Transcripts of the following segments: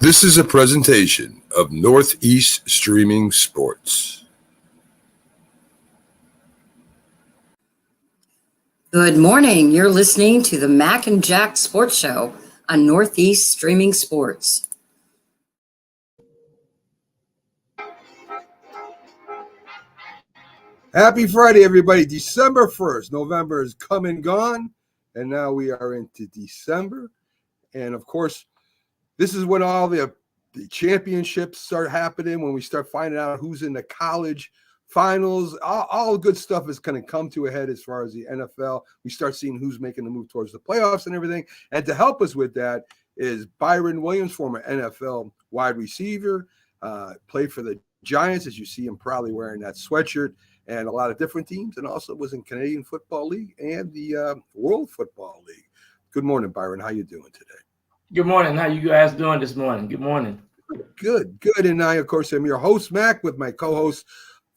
This is a presentation of Northeast Streaming Sports. Good morning. You're listening to the Mac and Jack Sports Show on Northeast Streaming Sports. Happy Friday, everybody. December 1st. November is come and gone, and now we are into December. And, of course, this is when all the championships start happening, when we start finding out who's in the college finals. All good stuff is going to come to a head as far as the NFL. We start seeing who's making the move towards the playoffs and everything. And to help us with that is Byron Williams, former NFL wide receiver, played for the Giants, as you see him proudly wearing that sweatshirt, and a lot of different teams, and also was in Canadian Football League and the World Football League. Good morning, Byron. How you doing today? Good morning. How you guys doing this morning? Good morning. Good. And I, of course, am your host, Mac, with my co-host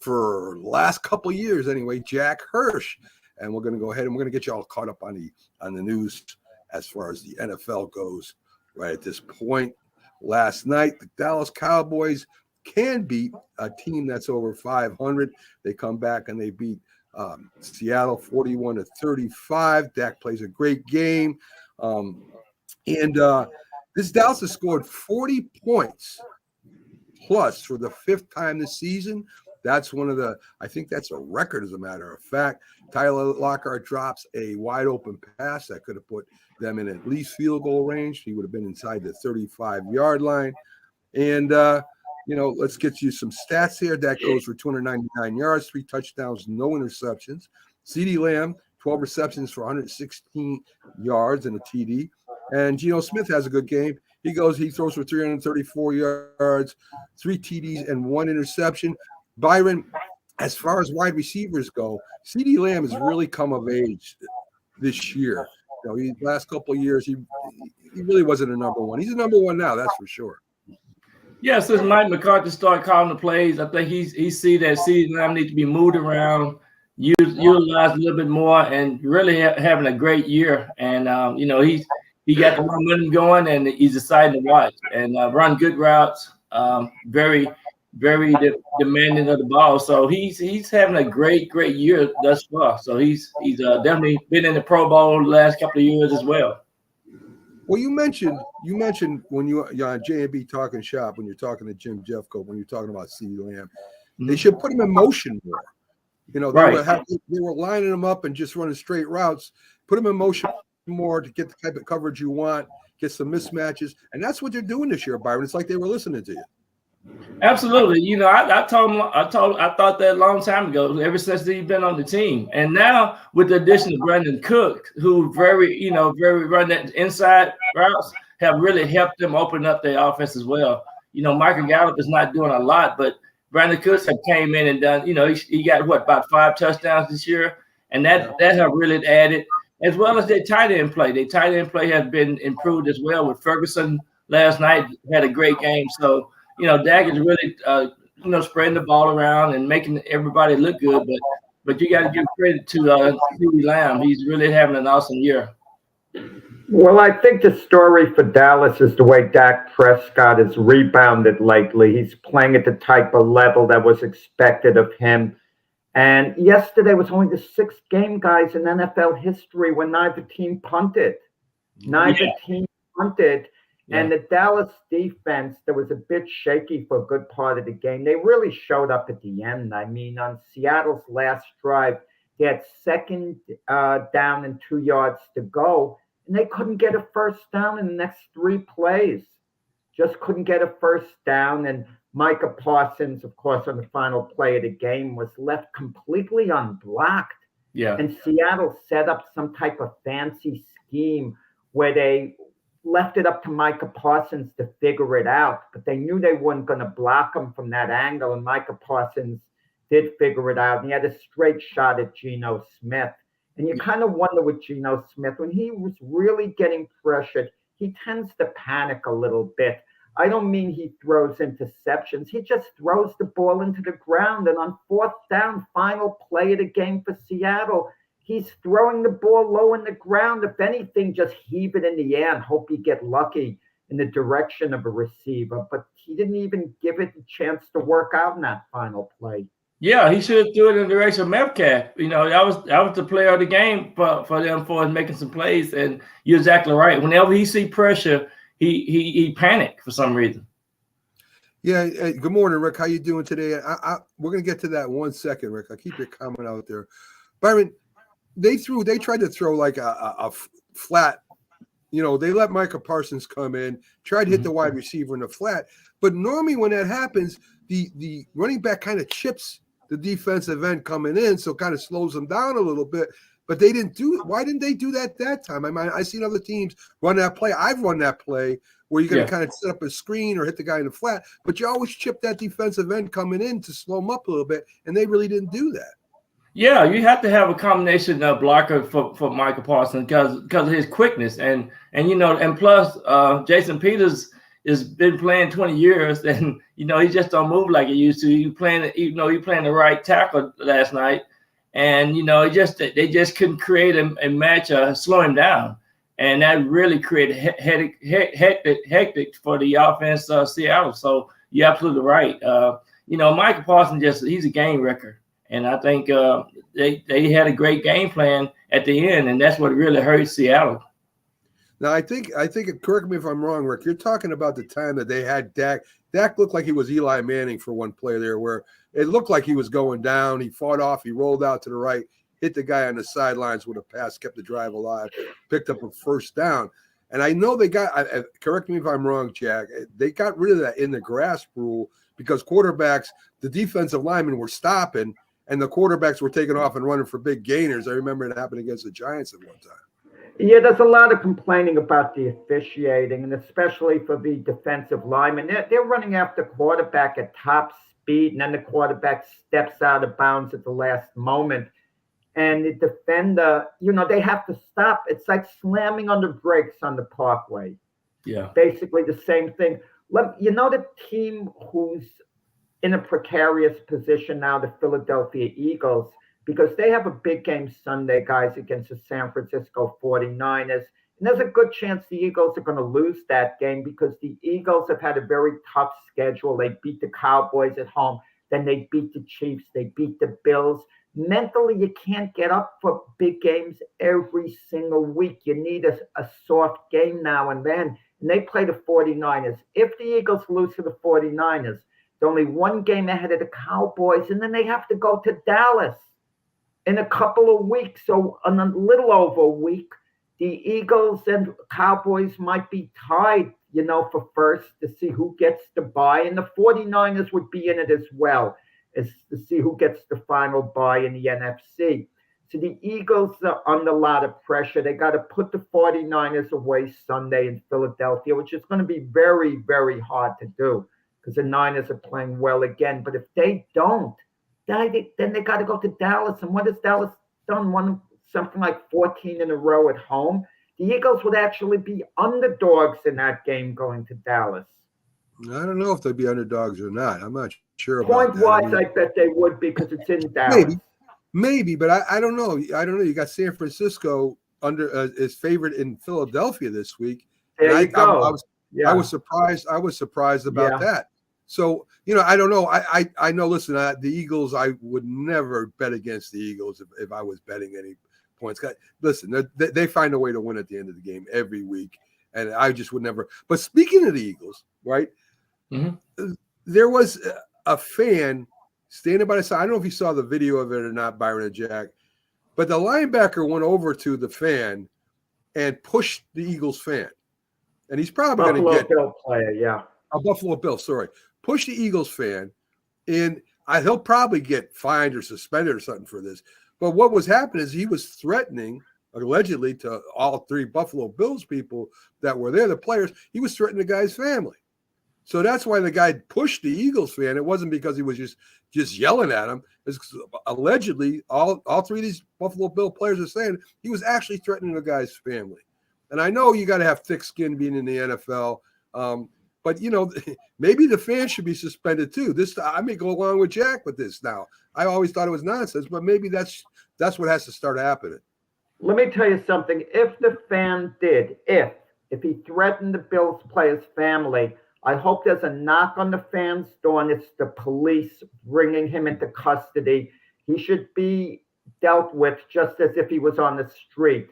for the last couple of years anyway, Jack Hirsch. And we're going to go ahead and we're going to get you all caught up on the news as far as the NFL goes right at this point. Last night, the Dallas Cowboys can beat a team that's over 500. They come back and they beat Seattle 41-35. Dak plays a great game. This Dallas has scored 40 points plus for the fifth time this season. That's I think that's a record, as a matter of fact. Tyler Lockett drops a wide open pass that could have put them in at least field goal range. He would have been inside the 35-yard line. And, let's get you some stats here. That goes for 299 yards, 3 touchdowns, no interceptions. CeeDee Lamb, 12 receptions for 116 yards and a TD. And Geno Smith has a good game. He throws for 334 yards, 3 TDs, and 1 interception. Byron, as far as wide receivers go, CeeDee Lamb has really come of age this year. Last couple of years, he really wasn't a number one. He's a number one now, that's for sure. Yeah, since Mike McCarthy started calling the plays, I think he see that CeeDee Lamb needs to be moved around, utilized a little bit more, and really having a great year. And he got the momentum going, and he's decided to watch and run good routes. Very, very demanding of the ball. So he's having a great year thus far. So he's definitely been in the Pro Bowl the last couple of years as well. Well, you mentioned when you're on J&B Talking Shop, when you're talking to Jim Jeffcoat, when you're talking about CeeDee Lamb, they should put him in motion more. They were lining him up and just running straight routes. Put him in motion more to get the type of coverage you want, get some mismatches, and that's what they're doing this year, Byron. It's like they were listening to you. Absolutely. I thought that a long time ago, ever since he's been on the team. And now with the addition of Brandon Cook, who very run that inside routes, have really helped them open up their offense as well. Michael Gallup is not doing a lot, but Brandon Cooks have came in and done, he got about 5 touchdowns this year. And that have really added, as well as their tight end play. Their tight end play has been improved as well with Ferguson last night, had a great game. So, Dak is really, spreading the ball around and making everybody look good. But you got to give credit to CeeDee Lamb. He's really having an awesome year. Well, I think the story for Dallas is the way Dak Prescott has rebounded lately. He's playing at the type of level that was expected of him. And yesterday was only the 6th game, guys, in NFL history when neither team punted. And the Dallas defense, that was a bit shaky for a good part of the game. They really showed up at the end. I mean, on Seattle's last drive, they had 2nd down and 2 yards to go, and they couldn't get a first down in the next 3 plays. Just couldn't get a first down. And Micah Parsons, of course, on the final play of the game, was left completely unblocked. Yeah. And Seattle set up some type of fancy scheme where they left it up to Micah Parsons to figure it out, but they knew they weren't going to block him from that angle, and Micah Parsons did figure it out, and he had a straight shot at Geno Smith. And you kind of wonder with Geno Smith, when he was really getting pressured, he tends to panic a little bit. I don't mean he throws interceptions. He just throws the ball into the ground. And on 4th down, final play of the game for Seattle, he's throwing the ball low in the ground. If anything, just heave it in the air and hope you get lucky. in the direction of a receiver, but he didn't even give it a chance to work out in that final play. Yeah, he should have threw it in the direction of Metcalf. That was the player of the game for them for making some plays. And you're exactly right. Whenever he see pressure, he panicked for some reason. Yeah. Hey, good morning, Rick. How you doing today? We're gonna get to that in 1 second, Rick. I'll keep your comment out there. Byron, they tried to throw like a flat. They let Micah Parsons come in, tried to hit the wide receiver in the flat. But normally when that happens, the running back kind of chips the defensive end coming in, so kind of slows them down a little bit. But they didn't do it. Why didn't they do that time? I mean, I've seen other teams run that play. I've run that play where you're going to kind of set up a screen or hit the guy in the flat, but you always chip that defensive end coming in to slow them up a little bit, and they really didn't do that. Yeah, you have to have a combination of blocker for Michael Parsons because of his quickness and plus Jason Peters has been playing 20 years and he just don't move like he used to. He playing the right tackle last night, and they just couldn't create a match slow him down, and that really created hectic for the offense Seattle. So you're absolutely right. Michael Parsons he's a game wrecker. And I think they had a great game plan at the end, and that's what really hurt Seattle. Now, I think, correct me if I'm wrong, Rick, you're talking about the time that they had Dak. Dak looked like he was Eli Manning for one play there where it looked like he was going down. He fought off. He rolled out to the right, hit the guy on the sidelines with a pass, kept the drive alive, picked up a first down. And I know they got – correct me if I'm wrong, Jack. They got rid of that in the grasp rule because quarterbacks, the defensive linemen were stopping, and the quarterbacks were taking off and running for big gainers. I remember it happened against the Giants at one time. Yeah, there's a lot of complaining about the officiating, and especially for the defensive linemen. They're running after quarterback at top speed, and then the quarterback steps out of bounds at the last moment. And the defender, they have to stop. It's like slamming on the brakes on the parkway. Yeah. Basically the same thing. The team who's in a precarious position now, the Philadelphia Eagles, because they have a big game Sunday, guys, against the San Francisco 49ers. And there's a good chance the Eagles are going to lose that game because the Eagles have had a very tough schedule. They beat the Cowboys at home. Then they beat the Chiefs. They beat the Bills. Mentally, you can't get up for big games every single week. You need a soft game now and then. And they play the 49ers. If the Eagles lose to the 49ers, they're only one game ahead of the Cowboys, and then they have to go to Dallas in a couple of weeks. So in a little over a week, the Eagles and Cowboys might be tied, for first to see who gets the bye. And the 49ers would be in it as well, as to see who gets the final bye in the NFC. So the Eagles are under a lot of pressure. They got to put the 49ers away Sunday in Philadelphia, which is going to be very, very hard to do because the Niners are playing well again. But if they don't, then they got to go to Dallas. And what has Dallas done? Something like 14 in a row at home. The Eagles would actually be underdogs in that game going to Dallas. I don't know if they'd be underdogs or not. I'm not sure about that. Point-wise, I bet they would because it's in Dallas. Maybe, but I don't know. You got San Francisco is favored in Philadelphia this week. There you go. I was surprised about that. So, I don't know. I know, listen, the Eagles, I would never bet against the Eagles if I was betting any points. Listen, they find a way to win at the end of the game every week, and I just would never. But speaking of the Eagles, right, there was a fan standing by the side. I don't know if you saw the video of it or not, Byron and Jack, but the linebacker went over to the fan and pushed the Eagles fan. And he's probably going to get Bill player, yeah. A Buffalo Bill, sorry. Push the Eagles fan, and he'll probably get fined or suspended or something for this. But what was happening is he was threatening, allegedly, to all three Buffalo Bills people that were there, the players. He was threatening the guy's family. So that's why the guy pushed the Eagles fan. It wasn't because he was just yelling at him. It's allegedly, all three of these Buffalo Bill players are saying he was actually threatening the guy's family. And I know you got to have thick skin being in the NFL. But, maybe the fans should be suspended too. I may go along with Jack with this now. I always thought it was nonsense, but maybe that's what has to start happening. Let me tell you something. If the fan did, if he threatened the Bills player's family, I hope there's a knock on the fan's door and it's the police bringing him into custody. He should be dealt with just as if he was on the street.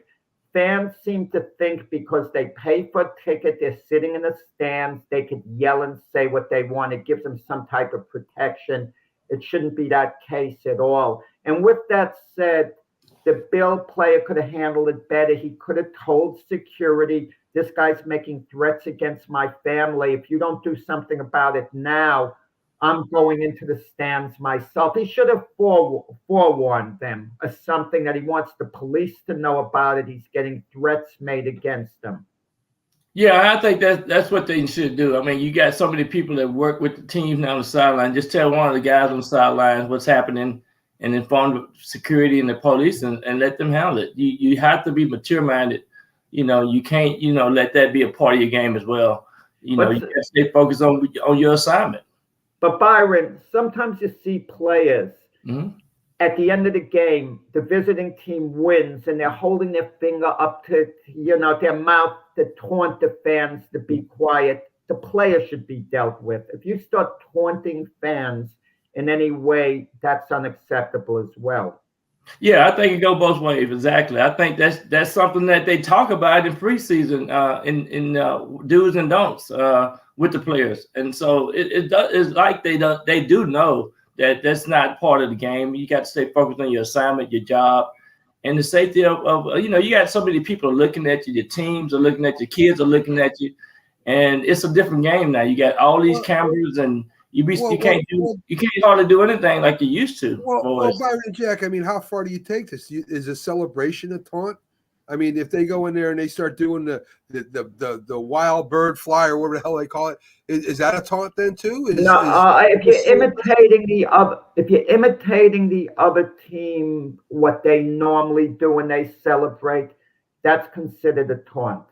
Fans seem to think because they pay for a ticket, they're sitting in the stands, they could yell and say what they want. It gives them some type of protection. It shouldn't be that case at all. And with that said, the Bill player could have handled it better. He could have told security, this guy's making threats against my family. If you don't do something about it now, I'm going into the stands myself. He should have forewarned them of something that he wants the police to know about it. He's getting threats made against him. Yeah, I think that's what they should do. I mean, you got so many people that work with the teams now on the sideline. Just tell one of the guys on the sideline what's happening and inform the security and the police and let them handle it. You have to be mature-minded. You can't, let that be a part of your game as well. You got to stay focused on your assignment. But Byron, sometimes you see players at the end of the game, the visiting team wins and they're holding their finger up to, their mouth to taunt the fans to be quiet. The player should be dealt with. If you start taunting fans in any way, that's unacceptable as well. Yeah, I think it goes both ways. Exactly. I think that's something that they talk about in preseason, in do's and don'ts with the players, and so it's like they do know that that's not part of the game. You got to stay focused on your assignment, your job, and the safety of you got so many people looking at you. Your teams are looking at you. Kids are looking at you, and it's a different game now. You got all these cameras and. You can't hardly do anything like you used to. Well, Byron and Jack, I mean, how far do you take this? Is a celebration a taunt? I mean, if they go in there and they start doing the wild bird fly or whatever the hell they call it, is that a taunt then too? If you're imitating the other team, what they normally do when they celebrate, that's considered a taunt.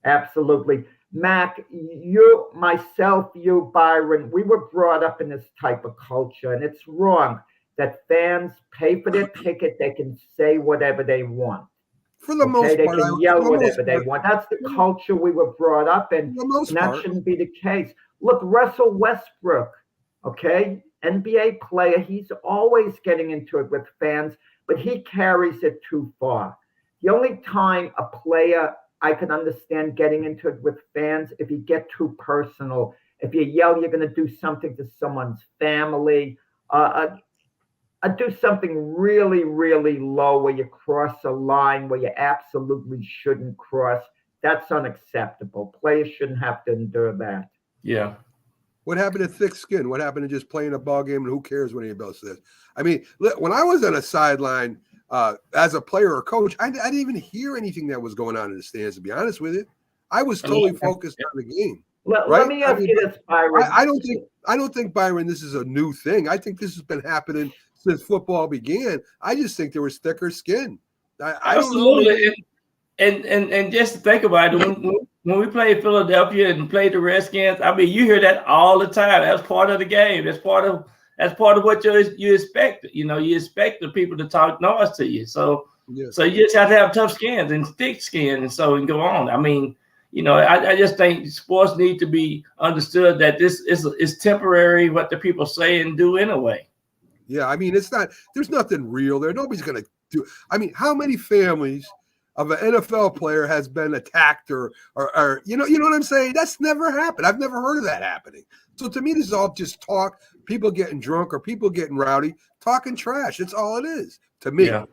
Absolutely. Mac, you, Byron, we were brought up in this type of culture, and it's wrong that fans pay for their ticket. They can say whatever they want. For the most they part, can yell whatever they want. That's the culture we were brought up in, and that shouldn't be the case. Look, Russell Westbrook, NBA player, he's always getting into it with fans, but he carries it too far. The only time a player I can understand getting into it with fans if you get too personal. If you yell, you're going to do something to someone's family. Do something really, really low where you cross a line where you absolutely shouldn't cross. That's unacceptable. Players shouldn't have to endure that. Yeah. What happened to thick skin? What happened to just playing a ball game and who cares what anybody else says? I mean, when I was on a sideline, as a player or coach, I didn't even hear anything that was going on in the stands, to be honest with you. I was totally focused on the game. Let me ask you this, Byron. I don't think, Byron, this is a new thing. I think this has been happening since football began. I just think there was thicker skin. Absolutely. And just to think about it, when we played Philadelphia and played the Redskins, I mean, you hear that all the time. That's part of the game. That's part of what you expect. You expect the people to talk noise to you. So you just have to have tough skins and thick skin and go on. I mean, I just think sports need to be understood that this is temporary, what the people say and do anyway. Yeah, I mean, there's nothing real there. Nobody's going to do. I mean, how many families of an NFL player has been attacked or you know what I'm saying? That's never happened. I've never heard of that happening. So to me, this is all just talk, people getting drunk or people getting rowdy, talking trash. It's all it is to me. Yeah.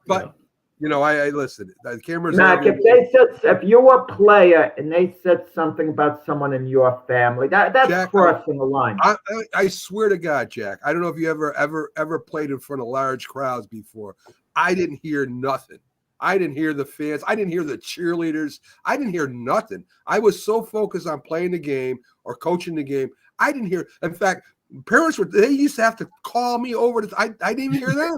But I listen. The cameras. Mac, if you were a player and they said something about someone in your family, that's Jack, crossing the line. I swear to God, Jack. I don't know if you ever played in front of large crowds before. I didn't hear nothing. I didn't hear the fans. I didn't hear the cheerleaders. I didn't hear nothing. I was so focused on playing the game or coaching the game. I didn't hear. In fact, parents they used to have to call me over. I didn't even hear them.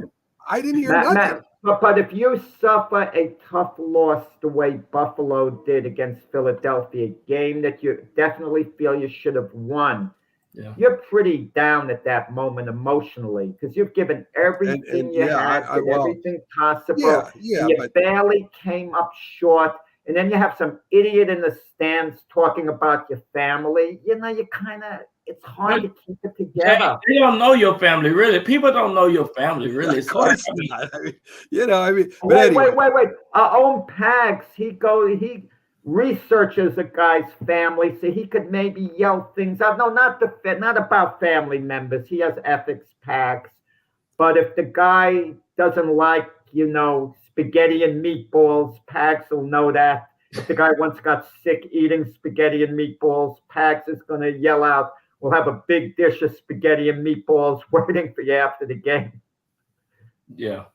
I didn't hear nothing. But if you suffer a tough loss the way Buffalo did against Philadelphia, a game that you definitely feel you should have won, you're pretty down at that moment emotionally because you've given everything you had, everything possible. You barely came up short. and then you have some idiot in the stands talking about your family, you kind of, it's hard to keep it together. They don't know your family, really. People don't know your family, really. Of course not. But Wait, anyway. wait. Our own Pags, he researches a guy's family, so he could maybe yell things out. No, not about family members. He has ethics, Pags. But if the guy doesn't like, spaghetti and meatballs, Pags will know that. If the guy once got sick eating spaghetti and meatballs, Pags is going to yell out, "We'll have a big dish of spaghetti and meatballs waiting for you after the game." Yeah.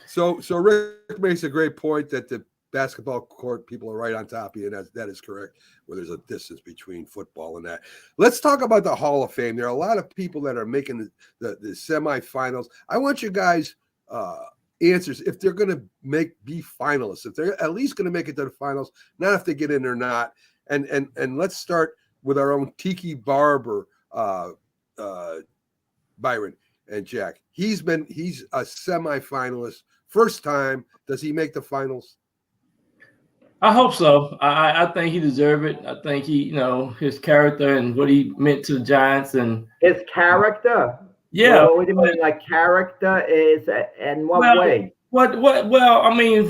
So Rick makes a great point that the basketball court people are right on top of you, and that is correct, where there's a distance between football and that. Let's talk about the Hall of Fame. There are a lot of people that are making the semifinals. I want you guys answers if they're going to be finalists, if they're at least going to make it to the finals, not if they get in or not. And let's start with our own Tiki Barber, Byron and Jack. He's a semifinalist, first time. Does he make the finals? I hope so. I think he deserves it. I think he, his character and what he meant to the Giants and his character. Yeah. What do you mean, like character is, and what way? Well, I mean,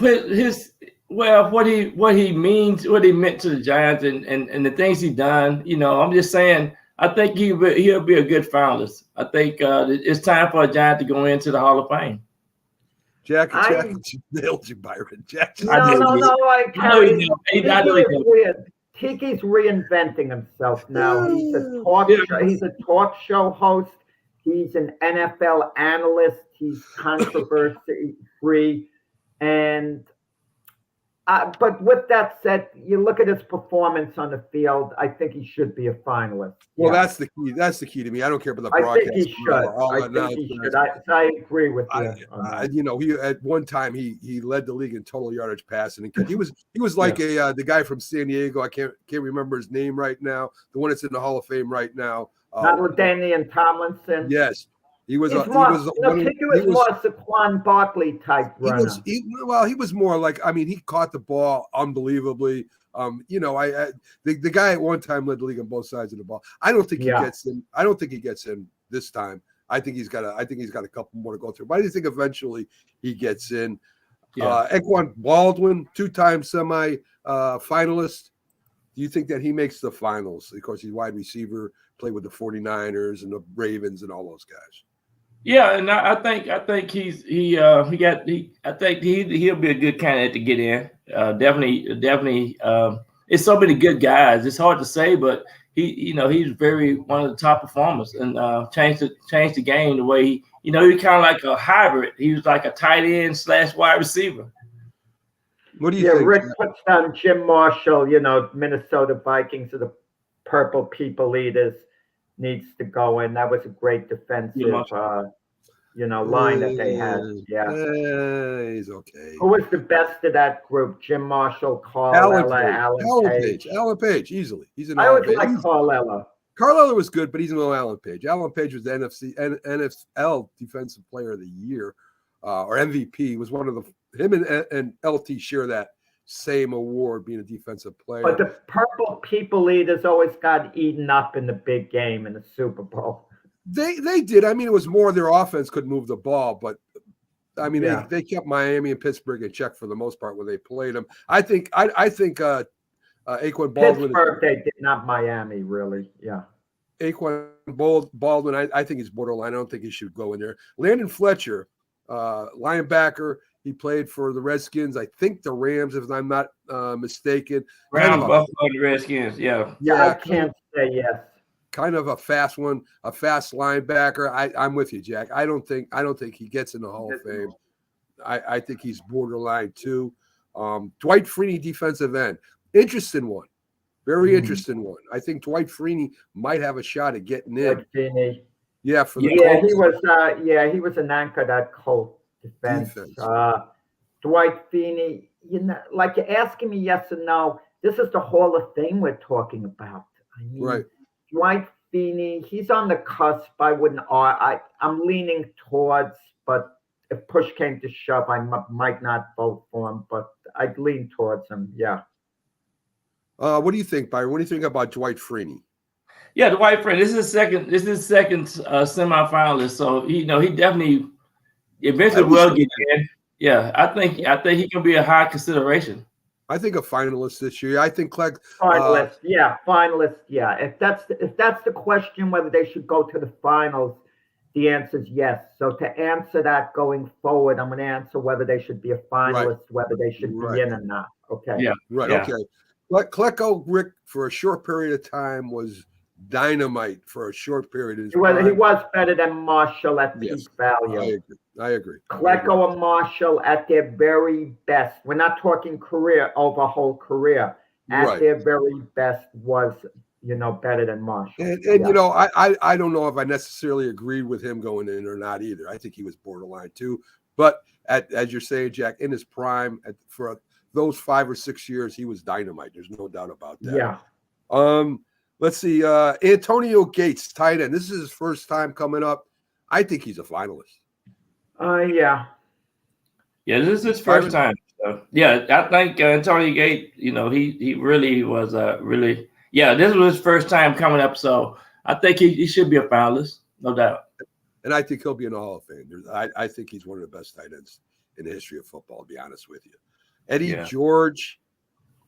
what he means, what he meant to the Giants and the things he done. I'm just saying. I think he'll be a good finalist. I think it's time for a Giant to go into the Hall of Fame. Jack nailed you, Byron. Jack. No. Tiki's reinventing himself now. He's a talk show host. He's an NFL analyst. He's controversy free, and but with that said, you look at his performance on the field. I think he should be a finalist. Well, that's the key. That's the key to me. I don't care about the broadcast. I think he should. I agree with you. He at one time he led the league in total yardage passing. He was like the guy from San Diego. I can't remember his name right now. The one that's in the Hall of Fame right now. Not LaDainian Tomlinson. Yes. He was more Saquon Barkley type runner. He was more like, he caught the ball unbelievably. The guy at one time led the league on both sides of the ball. I don't think he gets in. I don't think he gets in this time. I think he's got a couple more to go through. But I do think eventually he gets in. Anquan Baldwin, 2-time semi finalist. Do you think that he makes the finals? Of course, he's wide receiver, played with the 49ers and the Ravens and all those guys. Yeah, and I think he'll be a good candidate to get in. Definitely. It's so many good guys. It's hard to say, but he's very one of the top performers and changed the game the way he's kind of like a hybrid. He was like a tight end / wide receiver. What do you think? Rick puts down Jim Marshall. Minnesota Vikings are the purple people eaters. Needs to go in. That was a great defensive, line that they had. Yeah, he's okay. Who was the best of that group? Jim Marshall, Carl Alan Page, easily. He's an. I always like Carl Ella. Carl Ella was good, but he's no Alan Page. Alan Page was the NFL Defensive Player of the Year, or MVP. He was one of him and LT share that same award, being a defensive player. But the purple people eaters always got eaten up in the big game in the Super Bowl. They did. It was more their offense could move the ball, but they kept Miami and Pittsburgh in check for the most part when they played them. I think Anquan Baldwin. Pittsburgh, they did, not Miami, really. Yeah. Anquan Baldwin, I think he's borderline. I don't think he should go in there. Landon Fletcher, linebacker. He played for the Redskins. I think the Rams, if I'm not mistaken. Buffalo, the Redskins. Yeah. I can't say yes. Kind of a fast one, a fast linebacker. I'm with you, Jack. I don't think he gets in the Hall of Fame. I think he's borderline too. Dwight Freeney, defensive end. Interesting one. Very interesting one. I think Dwight Freeney might have a shot at getting in. Yeah, for the Colts. He was an anchor that Colts defense. Dwight Freeney, like you're asking me yes or no. This is the Hall of Fame we're talking about. Right. Dwight Freeney, he's on the cusp. I'm leaning towards, but if push came to shove, I might not vote for him, but I'd lean towards him. Yeah. What do you think, Byron? What do you think about Dwight Freeney? Yeah, the white friend. This is his second. This is his second semifinalist. So he definitely eventually will get in. Yeah, I think he can be a high consideration. I think a finalist this year. I think Clegg. Finalist, finalist, yeah. If that's the question, whether they should go to the finals, the answer is yes. So to answer that going forward, I'm going to answer whether they should be a finalist, whether they should be in or not. Okay. Yeah. Right. Yeah. Okay. Klecko, Rick, for a short period of time was dynamite for a short period. He was better than Marshall at peak value. I agree. Klecko and Marshall at their very best. We're not talking career over whole career. At their very best was, better than Marshall. And I don't know if I necessarily agreed with him going in or not either. I think he was borderline too. But as you're saying, Jack, in his prime, for those 5 or 6 years, he was dynamite. There's no doubt about that. Yeah. Let's see. Antonio Gates, tight end. This is his first time coming up. I think he's a finalist. Yeah. Yeah, this is his first time. So, yeah, I think Antonio Gates, he really was this was his first time coming up. So I think he should be a finalist, no doubt. And I think he'll be in the Hall of Fame. I think he's one of the best tight ends in the history of football, to be honest with you. Eddie George,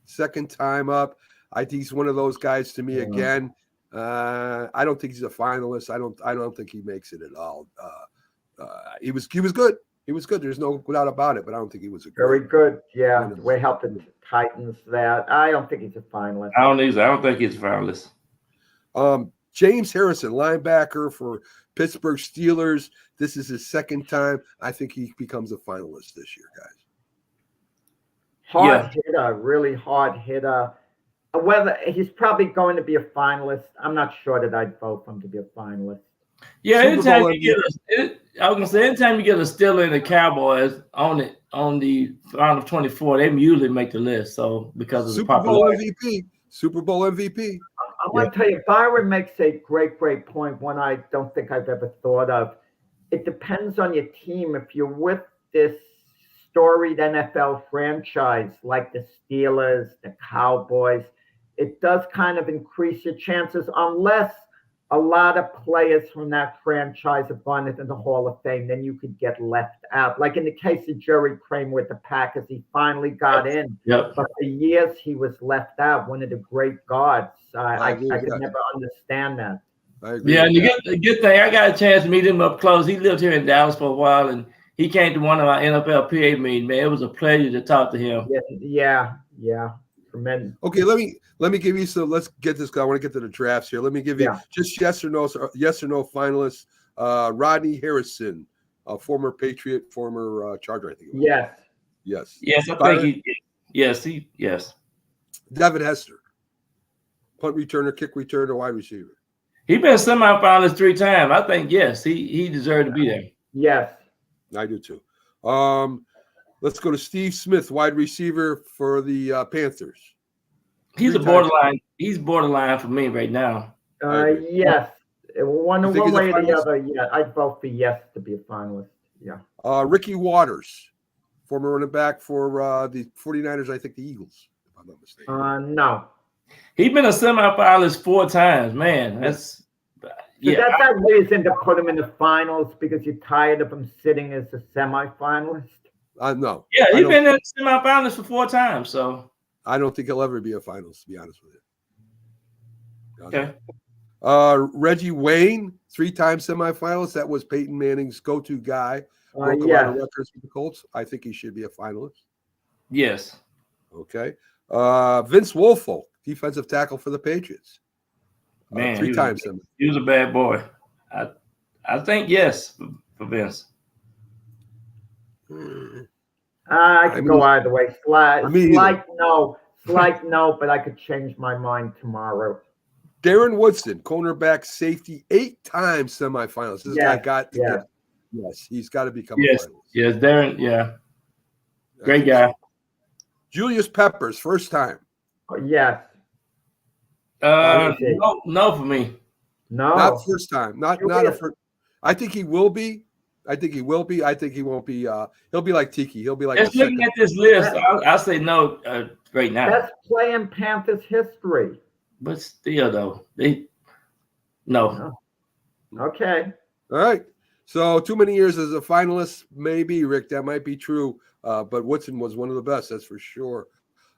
second time up. I think he's one of those guys to me again. I don't think he's a finalist. I don't think he makes it at all. He was good. He was good. There's no doubt about it, but I don't think he was very good. Yeah, we're helping the Titans that. I don't think he's a finalist. I don't think he's a finalist. James Harrison, linebacker for Pittsburgh Steelers. This is his second time. I think he becomes a finalist this year, guys. Hard hitter, really hard hitter. Whether he's probably going to be a finalist, I'm not sure that I'd vote for him to be a finalist. Yeah, anytime you get anytime you get a Steeler and the Cowboys on the round of 24, they usually make the list. So because of the popularity. Super Bowl MVP. I want to tell you, Byron makes a great point. One I don't think I've ever thought of. It depends on your team. If you're with this storied NFL franchise like the Steelers, the Cowboys, it does kind of increase your chances unless a lot of players from that franchise have gone into the Hall of Fame, then you could get left out. Like in the case of Jerry Kramer with the Packers, he finally got in. Yep. But for years, he was left out, one of the great guards. I could never understand that. Yeah, and the good thing, I got a chance to meet him up close. He lived here in Dallas for a while, and he came to one of our NFL PA meetings, man. It was a pleasure to talk to him. Yeah. Tremendous. Okay, let me give you some. Let's get this guy. I want to get to the drafts here. Let me give you just yes or no finalists. Rodney Harrison, former Patriot, former Charger, I think. Yes. I think yes. Devin Hester, punt returner, kick returner, wide receiver. He's been semifinalist 3 times. I think yes, he deserved to be there. Yes, I do too. Let's go to Steve Smith, wide receiver for the Panthers. He's borderline. He's borderline for me right now. Yes, one way or the other. Yeah, I'd vote for yes to be a finalist. Yeah. Ricky Waters, former running back for the 49ers, I think the Eagles, if I'm not mistaken. No. He's been a semifinalist 4 times. Man, that's that's that reason to put him in the finals because you're tired of him sitting as a semifinalist. No. Yeah, he's been in the semifinals for 4 times. So I don't think he'll ever be a finalist, to be honest with you. Okay. Reggie Wayne, 3-time semifinalist. That was Peyton Manning's go-to guy. Broke a lot of records with the Colts. I think he should be a finalist. Yes. Okay. Vince Wilfolk, defensive tackle for the Patriots. Man, 3 times. He was a bad boy. I think yes for Vince. I could go either way. Slight no, but I could change my mind tomorrow. Darren Woodson, cornerback, safety, 8-time semifinals. This guy got to get. Yes, he's got to become a finalist. Yes, Darren. Yeah, great guy. Julius Peppers, first time. Yes. No for me. No, not first time. Not a first. I think he will be. I think he will be. I think he won't be. He'll be like Tiki. He'll be like. Just looking at this list, I'll say no right now. Best play in Panthers history. But still, though, no. Okay. All right. So too many years as a finalist, maybe, Rick. That might be true. But Woodson was one of the best, that's for sure.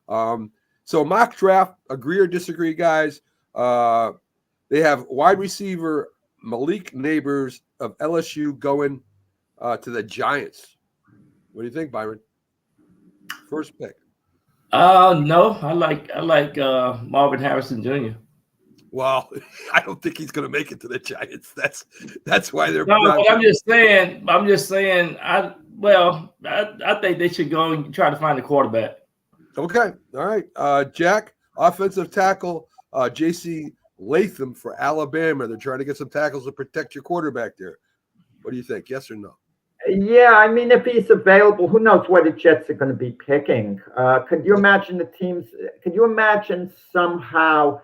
So mock draft, agree or disagree, guys. They have wide receiver Malik Neighbors of LSU going to the Giants. What do you think, Byron? First pick. No, I like Marvin Harrison Jr. Well, I don't think he's going to make it to the Giants. That's why they're. No, but I'm just saying. I think they should go and try to find a quarterback. Okay, all right. Jack, offensive tackle, J.C. Latham for Alabama. They're trying to get some tackles to protect your quarterback there. What do you think? Yes or no? Yeah, I mean, if he's available, who knows what the Jets are going to be picking? Could you imagine the teams? Could you imagine somehow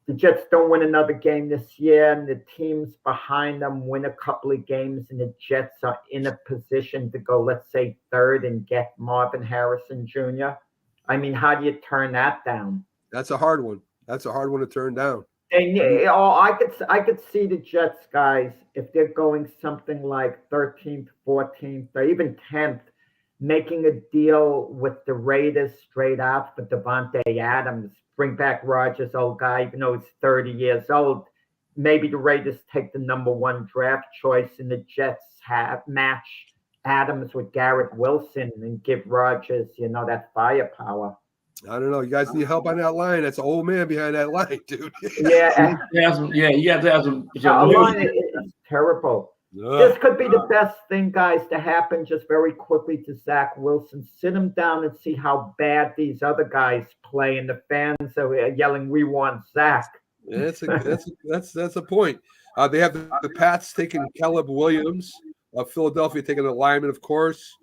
the Jets don't win another game this year and the teams behind them win a couple of games and the Jets are in a position to go, let's say, third and get Marvin Harrison Jr.? I mean, how do you turn that down? That's a hard one. That's a hard one to turn down. And I could see the Jets guys, if they're going something like 13th, 14th, or even 10th, making a deal with the Raiders straight out for Devontae Adams, bring back Rodgers, old guy, even though he's 30 years old. Maybe the Raiders take the number one draft choice and the Jets match Adams with Garrett Wilson and give Rodgers, that firepower. I don't know. You guys need help on that line. That's an old man behind that line, dude. Yeah. You have to have some. Line is terrible. This could be the best thing, guys, to happen just very quickly to Zach Wilson. Sit him down and see how bad these other guys play, and the fans are yelling, "We want Zach." That's a point. They have the Pats taking Caleb Williams, Philadelphia taking a lineman, of course.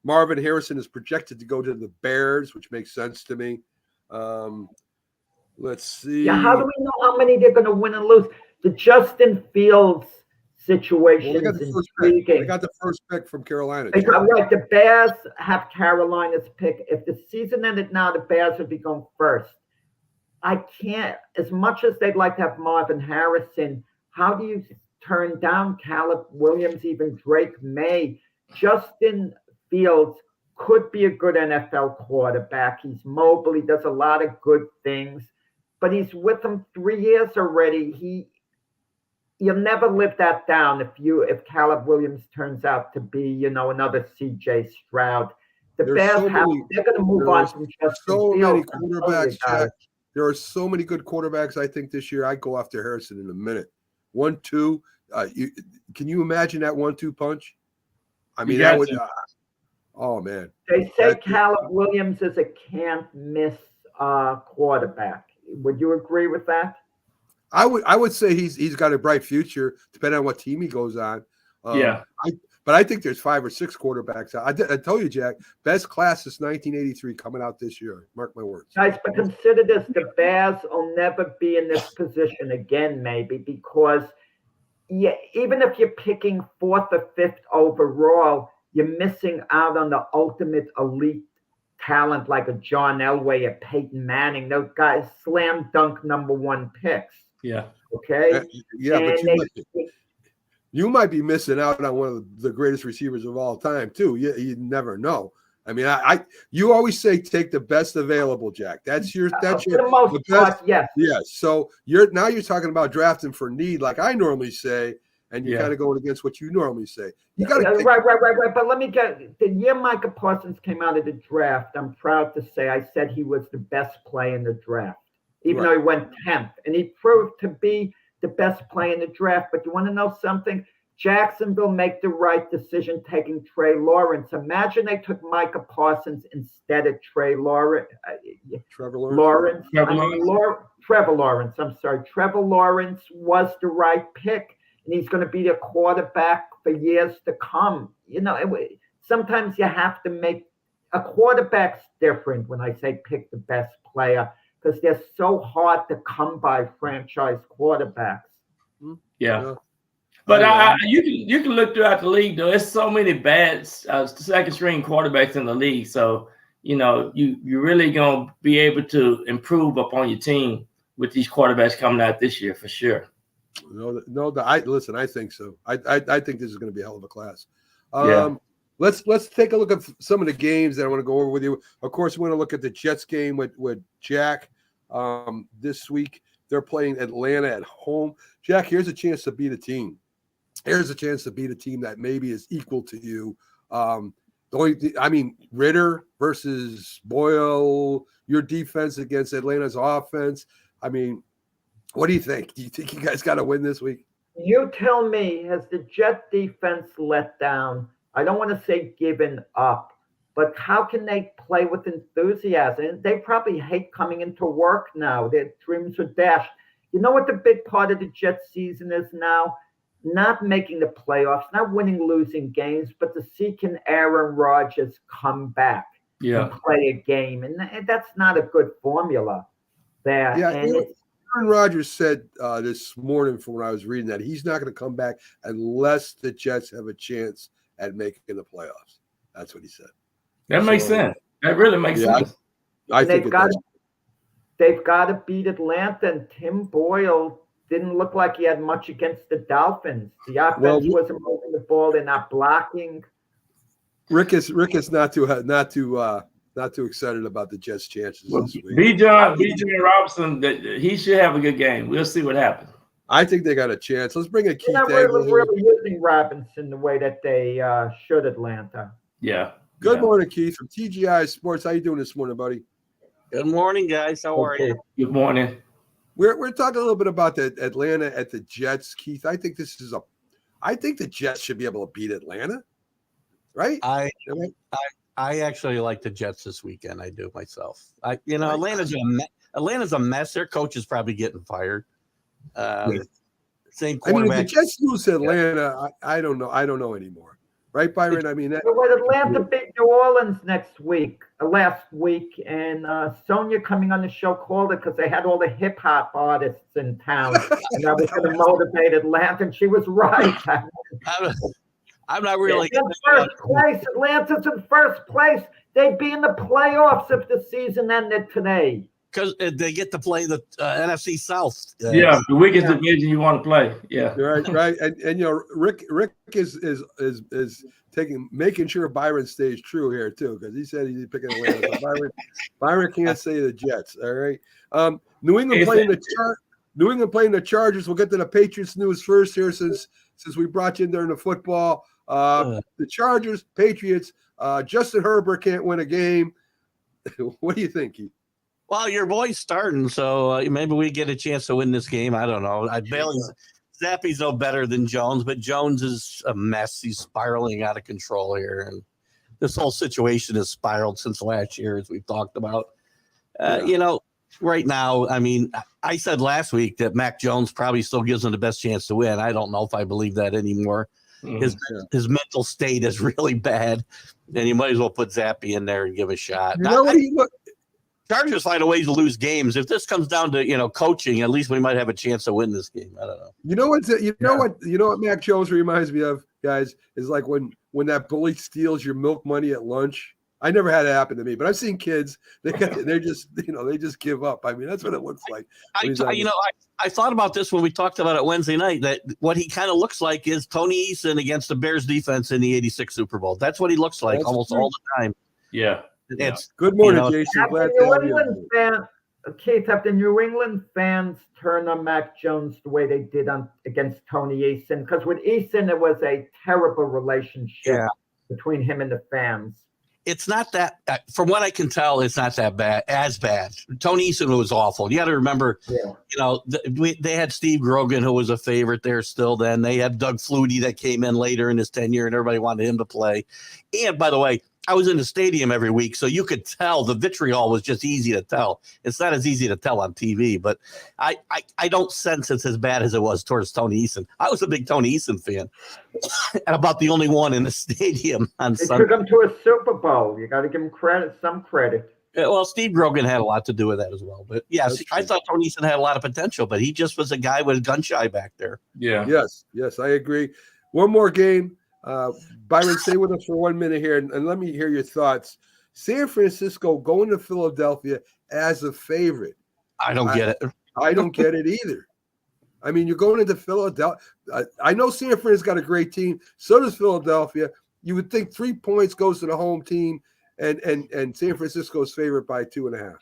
Marvin Harrison is projected to go to the Bears, which makes sense to me. Let's see. Yeah, how do we know how many they're going to win and lose? The Justin Fields situation is intriguing. They got the first pick from Carolina. Right, the Bears have Carolina's pick. If the season ended now, the Bears would be going first. I can't, as much as they'd like to have Marvin Harrison, how do you turn down Caleb Williams, even Drake May? Justin Fields could be a good NFL quarterback. He's mobile. He does a lot of good things, but he's with them 3 years already. You'll never live that down if Caleb Williams turns out to be, another CJ Stroud. They're going to move on from Justin so Fields. Many quarterbacks, Jack. There are so many good quarterbacks. I think this year I'd go after Harrison in a minute. 1-2. Can you imagine that 1-2 punch? I mean, that would. Oh man! They say Caleb Williams is a can't miss quarterback. Would you agree with that? I would say he's got a bright future, depending on what team he goes on. But I think there's 5 or 6 quarterbacks. I told you, Jack, best class is 1983 coming out this year. Mark my words. Guys, but consider this: the Bears will never be in this position again, maybe, because even if you're picking 4th or 5th overall, you're missing out on the ultimate elite talent like a John Elway, a Peyton Manning. Those guys slam dunk number 1 picks. Yeah. Okay. But you might be missing out on one of the greatest receivers of all time too. You never know. I mean, you always say take the best available, Jack. That's your for the most part, yes. Yes. So you're talking about drafting for need, like I normally say. And you're kind of going against what you normally say. You got to right. But let me get the year Micah Parsons came out of the draft. I'm proud to say I said he was the best play in the draft, even though he went 10th, and he proved to be the best play in the draft. But you want to know something? Jacksonville make the right decision taking Trey Lawrence. Imagine they took Micah Parsons instead of Trevor Lawrence. Trevor Lawrence. I'm sorry. Trevor Lawrence was the right pick. And he's going to be the quarterback for years to come. Sometimes you have to make a quarterback's different when I say pick the best player, because they're so hard to come by franchise quarterbacks. Yeah. But you can look throughout the league though. There's so many bad second string quarterbacks in the league. So you're really gonna be able to improve upon your team with these quarterbacks coming out this year for sure. Listen. I think so. I think this is going to be a hell of a class. Yeah. Let's take a look at some of the games that I want to go over with you. Of course, we want to look at the Jets game with Jack this week. They're playing Atlanta at home. Jack, here's a chance to beat a team. Here's a chance to beat a team that maybe is equal to you. Ritter versus Boyle, your defense against Atlanta's offense. I mean, what do you think? Do you think you guys got to win this week? You tell me, has the Jet defense let down? I don't want to say given up, but how can they play with enthusiasm? They probably hate coming into work now. Their dreams are dashed. You know what the big part of the Jet season is now? Not making the playoffs, not winning, losing games, but to see can Aaron Rodgers come back and play a game. And that's not a good formula there. Yeah, and Aaron Rodgers said this morning from when I was reading that he's not going to come back unless the Jets have a chance at making the playoffs. That's what he said. That makes sense. That really makes sense. I think they've got to beat Atlanta, and Tim Boyle didn't look like he had much against the Dolphins. The offense wasn't moving the ball. They're not blocking. Rick is not too excited about the Jets' chances this week. Bijan Robinson, he should have a good game. We'll see what happens. I think they got a chance. Let's bring in Keith. They're not really using Robinson the way that they should Atlanta. Yeah. Good morning, Keith from TGI Sports. How you doing this morning, buddy? Good morning, guys. How are you? Good morning. We're talking a little bit about the Atlanta at the Jets, Keith. I think the Jets should be able to beat Atlanta, right? I actually like the Jets this weekend. I do myself. Atlanta's a mess. Their coach is probably getting fired. Same quarterback. If the Jets lose to Atlanta, I don't know. I don't know anymore. Right, Byron? Atlanta beat New Orleans last week, and Sonia coming on the show called it because they had all the hip hop artists in town, and that was going to motivate Atlanta, and she was right. I'm not really in first place. Atlanta's in first place. They'd be in the playoffs if the season ended today. Because they get to play the NFC South. The weakest division you want to play. Yeah, right. And Rick is making sure Byron stays true here too, because he said he's picking Atlanta. So Byron can't say the Jets. All right. New England playing the Chargers. We'll get to the Patriots news first here, since we brought you in during the football. The Chargers, Patriots. Justin Herbert can't win a game. What do you think, Keith? Well, your boy's starting, so maybe we get a chance to win this game. I don't know. Zappy's no better than Jones, but Jones is a mess. He's spiraling out of control here, and this whole situation has spiraled since last year, as we've talked about. Right now, I said last week that Mac Jones probably still gives him the best chance to win. I don't know if I believe that anymore. His mental state is really bad, and you might as well put Zappy in there and give a shot. Chargers find a way to lose games. If this comes down to coaching, at least we might have a chance to win this game. I don't know. You know what Mac Jones reminds me of, guys, is like when that bully steals your milk money at lunch. I never had it happen to me, but I've seen kids. They just give up. That's what it looks like. I thought about this when we talked about it Wednesday night. That what he kind of looks like is Tony Eason against the Bears defense in the '86 Super Bowl. That's what he looks like all the time. Yeah. It's good morning, Jason. Glad to have you. Keith, have the New England fans turn on Mac Jones the way they did against Tony Eason? Because with Eason, it was a terrible relationship between him and the fans. It's not that, from what I can tell, it's not that bad. Tony Eason was awful. You got to remember, they had Steve Grogan, who was a favorite there still then. They had Doug Flutie that came in later in his tenure, and everybody wanted him to play. And by the way, I was in the stadium every week, so you could tell the vitriol was just easy to tell. It's not as easy to tell on TV, but I don't sense it's as bad as it was towards Tony Eason. I was a big Tony Eason fan, and about the only one in the stadium on Sunday. They took him to a Super Bowl. You got to give him some credit. Well, Steve Grogan had a lot to do with that as well. But yes, I thought Tony Eason had a lot of potential, but he just was a guy with gun shy back there. Yeah. Yes, I agree. One more game. Byron, stay with us for 1 minute here, and let me hear your thoughts. San Francisco going to Philadelphia as a favorite. I don't get it. I don't get it either. I mean, you're going into Philadelphia. I know San Fran's got a great team. So does Philadelphia. You would think 3 points goes to the home team, and San Francisco's favored by 2.5.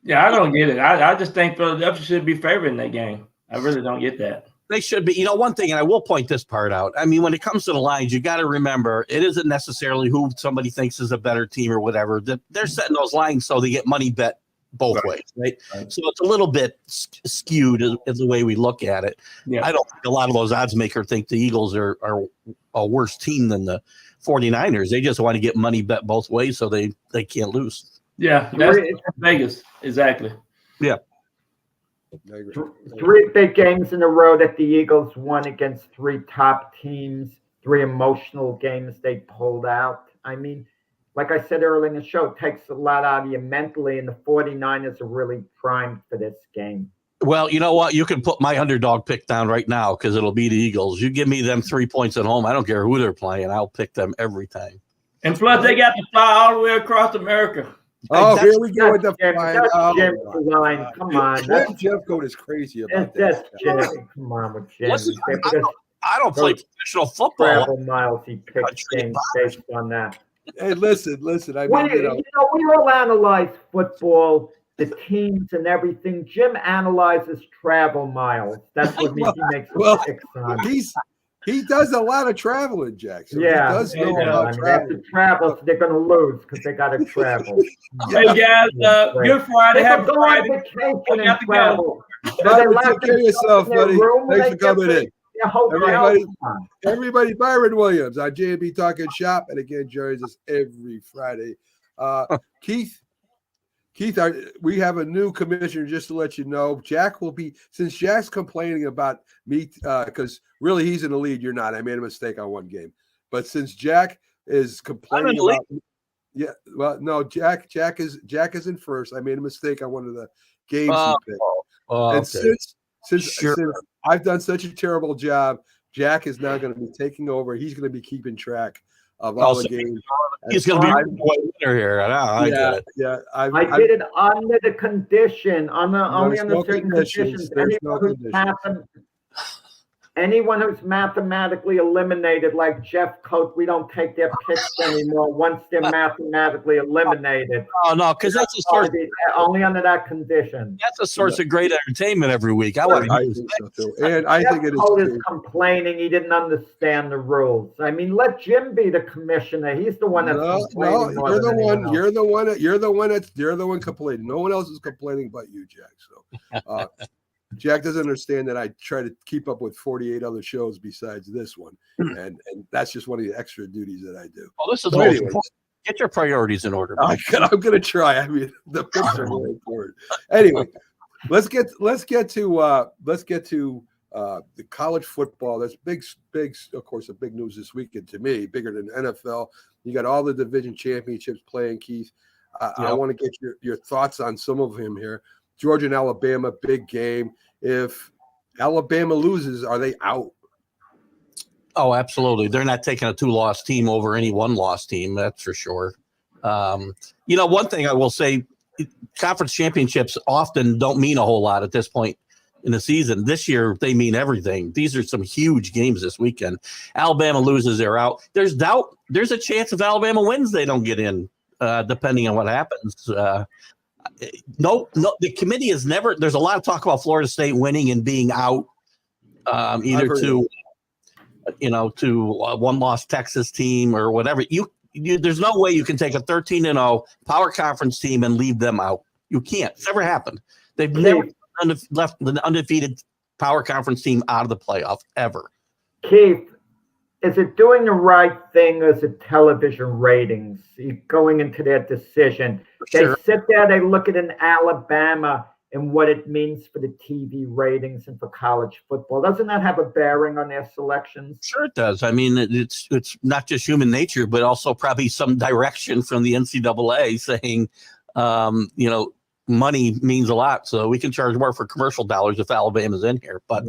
Yeah, I don't get it. I just think Philadelphia should be favored in that game. I really don't get that. They should be. One thing, and I will point this part out. I mean, when it comes to the lines, you got to remember it isn't necessarily who somebody thinks is a better team or whatever. They're setting those lines so they get money bet both ways, right? So it's a little bit skewed as the way we look at it. Yeah. I don't think a lot of those odds makers think the Eagles are a worse team than the 49ers. They just want to get money bet both ways so they can't lose. Yeah, that's Vegas. Exactly. Yeah. 3 big games in a row that the Eagles won against 3 top teams, 3 emotional games they pulled out. I mean, like I said earlier in the show, it takes a lot out of you mentally, and the 49ers are really primed for this game. Well, you know what? You can put my underdog pick down right now because it'll be the Eagles. You give me them 3 points at home. I don't care who they're playing. I'll pick them every time. And plus, they got to fly all the way across America. Oh, here we go with the Jim's line. Come on. Jeff Goat is crazy about that's that. Jim. Come on with Jim. Listen, I don't play professional football. Travel miles he picks things based on that. Hey, listen. I mean, we all analyze football, the teams and everything. Jim analyzes travel miles. That's what he makes picks on. He does a lot of traveling, Jackson. Yeah, he does know about they have to travel, so they're going to lose because they got to travel. Hey guys, good Friday. Happy Friday. Vacation and travel. Byron, take care of yourself, buddy. Thanks for coming in. Everybody, Byron Williams on J&B Talking Shop, and again joins us every Friday. Keith, we have a new commissioner. Just to let you know, Jack will be, since Jack's complaining about me, because really he's in the lead. You're not. I made a mistake on one game, but since Jack is complaining about, no, Jack is in first. I made a mistake on one of the games he picked. And since I've done such a terrible job, Jack is now going to be taking over. He's going to be keeping track of all the games. He's going to be winner here. I get it. Yeah, I did it under the condition, only under certain conditions. Anyone who's mathematically eliminated, like Jeff Coat, we don't take their picks anymore once they're mathematically eliminated. Oh, no, because that's a source. Only under that condition. That's a source of great entertainment every week. I think so too. And I think it is. Coat is complaining he didn't understand the rules. I mean, let Jim be the commissioner. He's the one that's complaining. No, you're the one complaining. No one else is complaining but you, Jack. So Jack doesn't understand that I try to keep up with 48 other shows besides this one, and that's just one of the extra duties that I do. Well, this is get your priorities in order. I'm going to try. I mean, the picks are really important. Anyway, let's get to the college football. That's big, of course, a big news this weekend to me, bigger than NFL. You got all the division championships playing, Keith. I want to get your thoughts on some of them here. Georgia and Alabama, big game. If Alabama loses, are they out? Oh, absolutely. They're not taking a 2-loss team over any 1-loss team. That's for sure. One thing I will say, conference championships often don't mean a whole lot at this point in the season. This year, they mean everything. These are some huge games this weekend. Alabama loses, they're out. There's doubt. There's a chance if Alabama wins, they don't get in, depending on what happens. No, the committee has never. There's a lot of talk about Florida State winning and being out, either to a 1-loss Texas team or whatever. There's no way you can take a 13-0 power conference team and leave them out. You can't. It's never happened. They've never left the undefeated power conference team out of the playoff ever. Keith, is it doing the right thing as a television ratings going into their decision? They sit there, they look at an Alabama and what it means for the TV ratings and for college football. Doesn't that have a bearing on their selections? Sure it does. I mean, it's not just human nature, but also probably some direction from the NCAA saying, money means a lot, so we can charge more for commercial dollars if Alabama's in here. But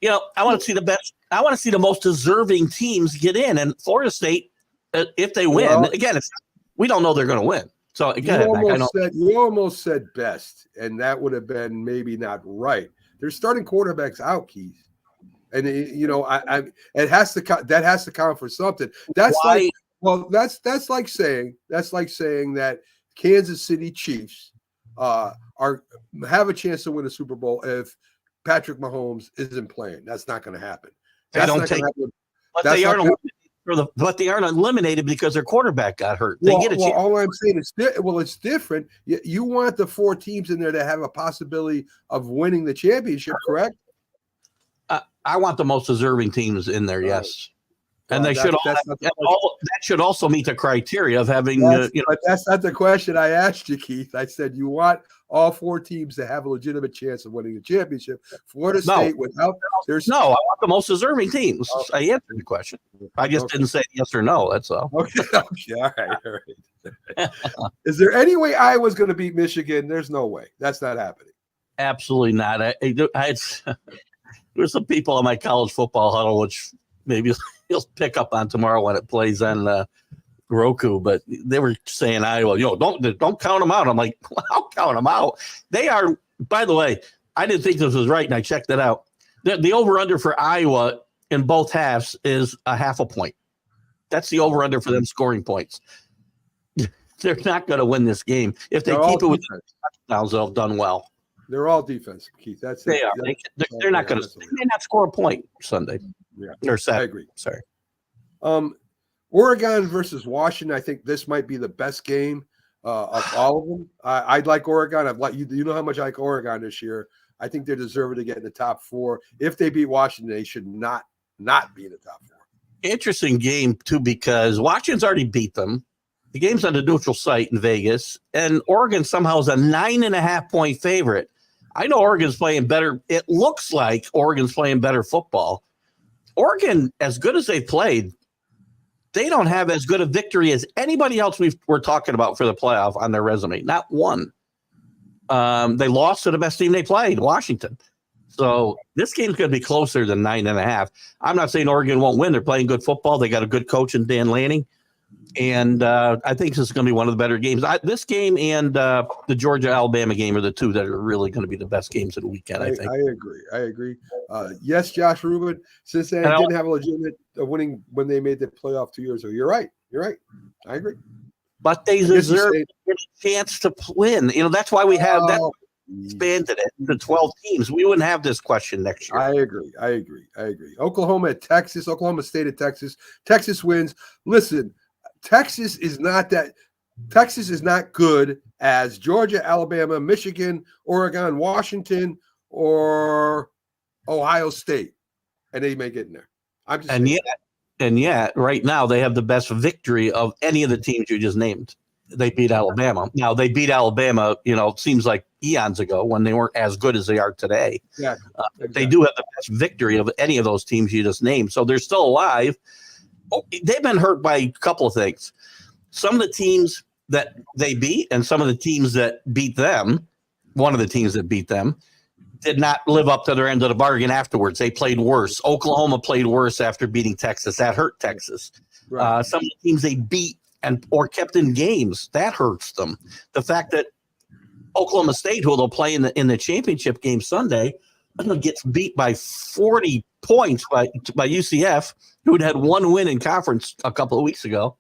I want to see the best. I want to see the most deserving teams get in, and Florida State, if they win, again, we don't know they're going to win. So again, you almost said best, and that would have been maybe not right. They're starting quarterbacks out, Keith, and it has to count for something. That's that's like saying that Kansas City Chiefs have a chance to win a Super Bowl if Patrick Mahomes isn't playing. That's not going to happen. But they aren't eliminated because their quarterback got hurt. They get a chance. All I'm saying is, it's different. You want the 4 teams in there to have a possibility of winning the championship, correct? I want the most deserving teams in there, yes. And they should that should also meet the criteria of having. But that's not the question I asked you, Keith. I said you want all 4 teams to have a legitimate chance of winning the championship. Florida State I want the most deserving teams. Okay. I answered the question. I just didn't say yes or no. That's all. Okay. All right. Is there any way Iowa's going to beat Michigan? There's no way. That's not happening. Absolutely not. There's some people on my college football huddle, which maybe you'll pick up on tomorrow when it plays on Roku, but they were saying Iowa, don't count them out. I'm like, well, I'll count them out. They are, by the way, I didn't think this was right, and I checked it out. The over-under for Iowa in both halves is a 0.5 point. That's the over-under for them scoring points. They're not going to win this game. If they keep it with touchdowns, they'll have done well. They're all defensive, Keith. They are. They're not going to. They may not score a point Sunday. Yeah, or Saturday. I agree. Sorry. Oregon versus Washington. I think this might be the best game of all of them. I'd like Oregon. You know how much I like Oregon this year. I think they're deserving to get in the top 4. If they beat Washington, they should not be in the top 4. Interesting game too, because Washington's already beat them. The game's on the neutral site in Vegas, and Oregon somehow is a 9.5 point favorite. I know Oregon's playing better. It looks like Oregon's playing better football. Oregon, as good as they've played, they don't have as good a victory as anybody else we're talking about for the playoff on their resume. Not one. They lost to the best team they played, Washington. So this game's going to be closer than 9.5. I'm not saying Oregon won't win. They're playing good football. They got a good coach in Dan Lanning. And I think this is going to be one of the better games. This game and the Georgia-Alabama game are the 2 that are really going to be the best games of the weekend, I think. I agree. Yes, Josh Rubin, Cincinnati didn't have a legitimate winning when they made the playoff 2 years ago. You're right. I agree. But they deserve a chance to win. That's why we have that expanded it to 12 teams. We wouldn't have this question next year. I agree. Oklahoma at Texas. Oklahoma State at Texas. Texas wins. Listen, Texas is not good as Georgia, Alabama, Michigan, Oregon, Washington, or Ohio State, and they may get in there. And yet, right now they have the best victory of any of the teams you just named. They beat Alabama. Now they beat Alabama. It seems like eons ago when they weren't as good as they are today. Yeah, exactly. They do have the best victory of any of those teams you just named, so they're still alive. They've been hurt by a couple of things. Some of the teams that they beat and some of the teams that beat them, one of the teams that beat them, did not live up to their end of the bargain afterwards. They played worse. Oklahoma played worse after beating Texas. That hurt Texas. Right. Some of the teams they beat or kept in games, that hurts them. The fact that Oklahoma State, who they'll play in the championship game Sunday, gets beat by 40 points by UCF, who'd had 1 win in conference a couple of weeks ago.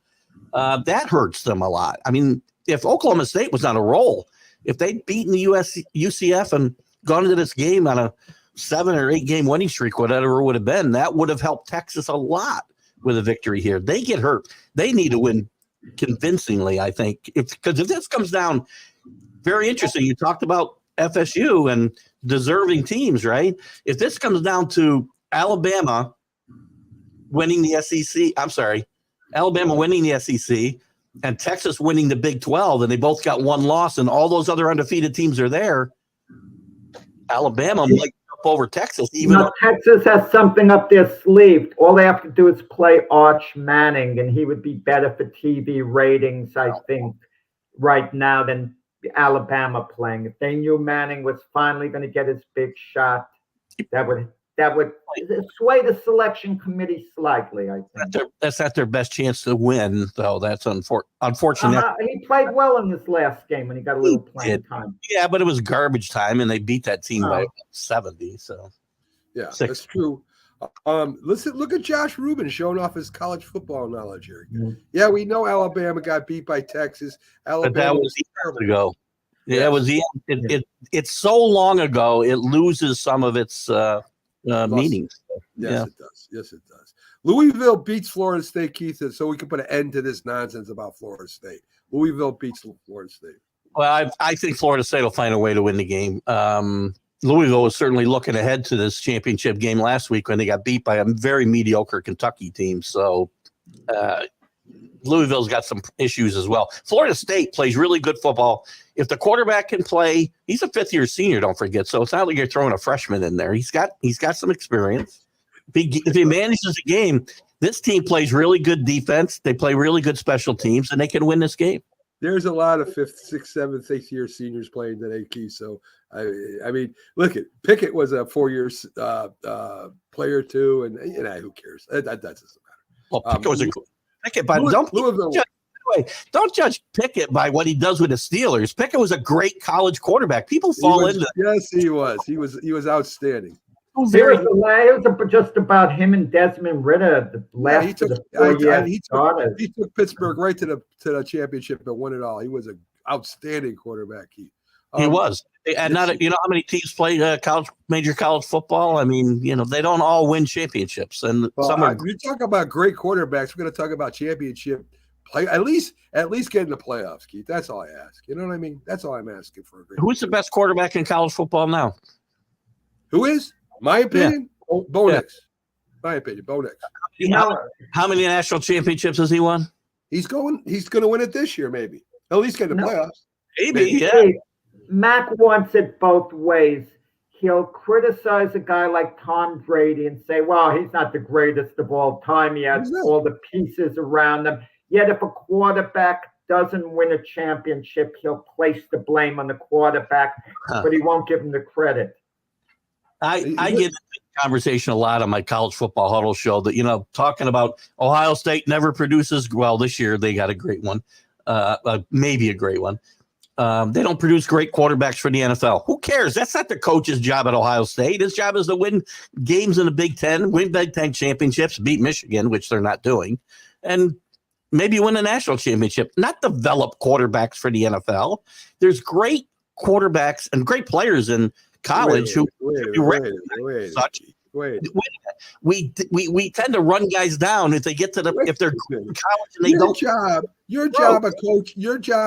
That hurts them a lot. I mean, if Oklahoma State was on a roll, if they'd beaten the UCF and gone into this game on a 7 or 8 game winning streak, whatever it would have been, that would have helped Texas a lot with a victory here. They get hurt. They need to win convincingly, I think. Because if this comes down, very interesting. You talked about FSU and deserving teams, right? If this comes down to Alabama winning the SEC and Texas winning the Big 12, and they both got 1 loss, and all those other undefeated teams are there, Alabama might jump over Texas. Even Texas has something up their sleeve. All they have to do is play Arch Manning, and he would be better for TV ratings, I think, right now than Alabama playing. If they knew Manning was finally going to get his big shot, that would sway the selection committee slightly, I think. That's not their best chance to win, though. That's unfortunate. He played well in this last game when he got a little playing time. Yeah, but it was garbage time, and they beat that team by 70. So, yeah, that's true. Listen, look at Josh Rubin showing off his college football knowledge here. Mm-hmm. Yeah, we know Alabama got beat by Texas. Alabama, but that was years ago. Yeah, it was it's so long ago. It loses some of its meanings. Yes, it does. Yes, it does. Louisville beats Florida State, Keith, so we can put an end to this nonsense about Florida State. Louisville beats Florida State. Well, I think Florida State will find a way to win the game. Louisville was certainly looking ahead to this championship game last week when they got beat by a very mediocre Kentucky team. So Louisville's got some issues as well. Florida State plays really good football. If the quarterback can play, he's a fifth-year senior, don't forget. So it's not like you're throwing a freshman in there. He's got some experience. If he manages the game, this team plays really good defense. They play really good special teams, and they can win this game. There's a lot of fifth, sixth, seventh, eighth-year seniors playing today, Keith. So, I mean, look at Pickett was a 4-year player too, and who cares? That doesn't matter. Well, Pickett was a Pickett, but don't judge Pickett by what he does with the Steelers. Pickett was a great college quarterback. People fall into that. Yes, he was. He was outstanding. It was just about him and Desmond Ritter. The last he took Pittsburgh right to the championship and won it all. He was an outstanding quarterback. He was, and you know how many teams play major college football. I mean, they don't all win championships, and you talk about great quarterbacks. We're going to talk about championship play. At least get in the playoffs, Keith. That's all I ask. You know what I mean? That's all I'm asking for. Who's the best quarterback in college football now? Who is? My opinion, Bo Nix. My opinion, Bo Nix. How many national championships has he won? He's going to win it this year, maybe. At least get in the playoffs. Maybe, yeah. Mac wants it both ways. He'll criticize a guy like Tom Brady and say, well, he's not the greatest of all time. He has all the pieces around him. Yet if a quarterback doesn't win a championship, he'll place the blame on the quarterback, but he won't give him the credit. I get this conversation a lot on my college football huddle show that, talking about Ohio State never produces. Well, this year they got a great one, maybe a great one. They don't produce great quarterbacks for the NFL. Who cares? That's not the coach's job at Ohio State. His job is to win games in the Big Ten, win Big Ten championships, beat Michigan, which they're not doing, and maybe win a national championship, not develop quarterbacks for the NFL. There's great quarterbacks and great players in college we tend to run guys down if they get to if they're in college and they your job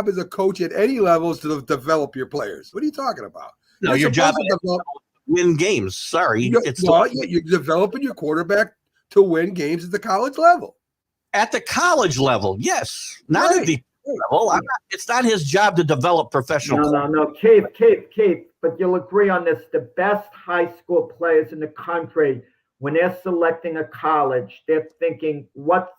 as a coach at any level is to develop your players. What are you talking about? No, your job is to win games. Sorry, you're developing your quarterback to win games at the college level. At the college level, yes, not at the level. It's not his job to develop professional. No, Keith. But you'll agree on this. The best high school players in the country, when they're selecting a college, they're thinking, what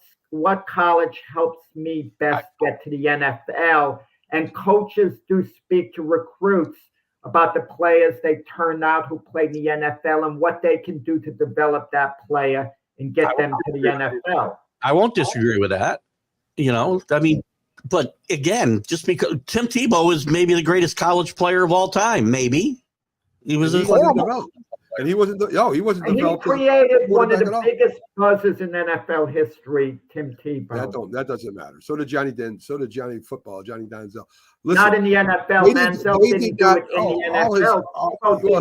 college helps me best get to the NFL? And coaches do speak to recruits about the players they turn out who play in the NFL and what they can do to develop that player and get them to the NFL. I won't disagree with that. But again, just because Tim Tebow is maybe the greatest college player of all time, maybe he was horrible, and he wasn't. He wasn't. And he created one of the biggest buzzes in NFL history. Tim Tebow. That doesn't matter. So did Johnny Football, Johnny Denzel. Listen, not in the NFL. Manziel didn't do it in the NFL.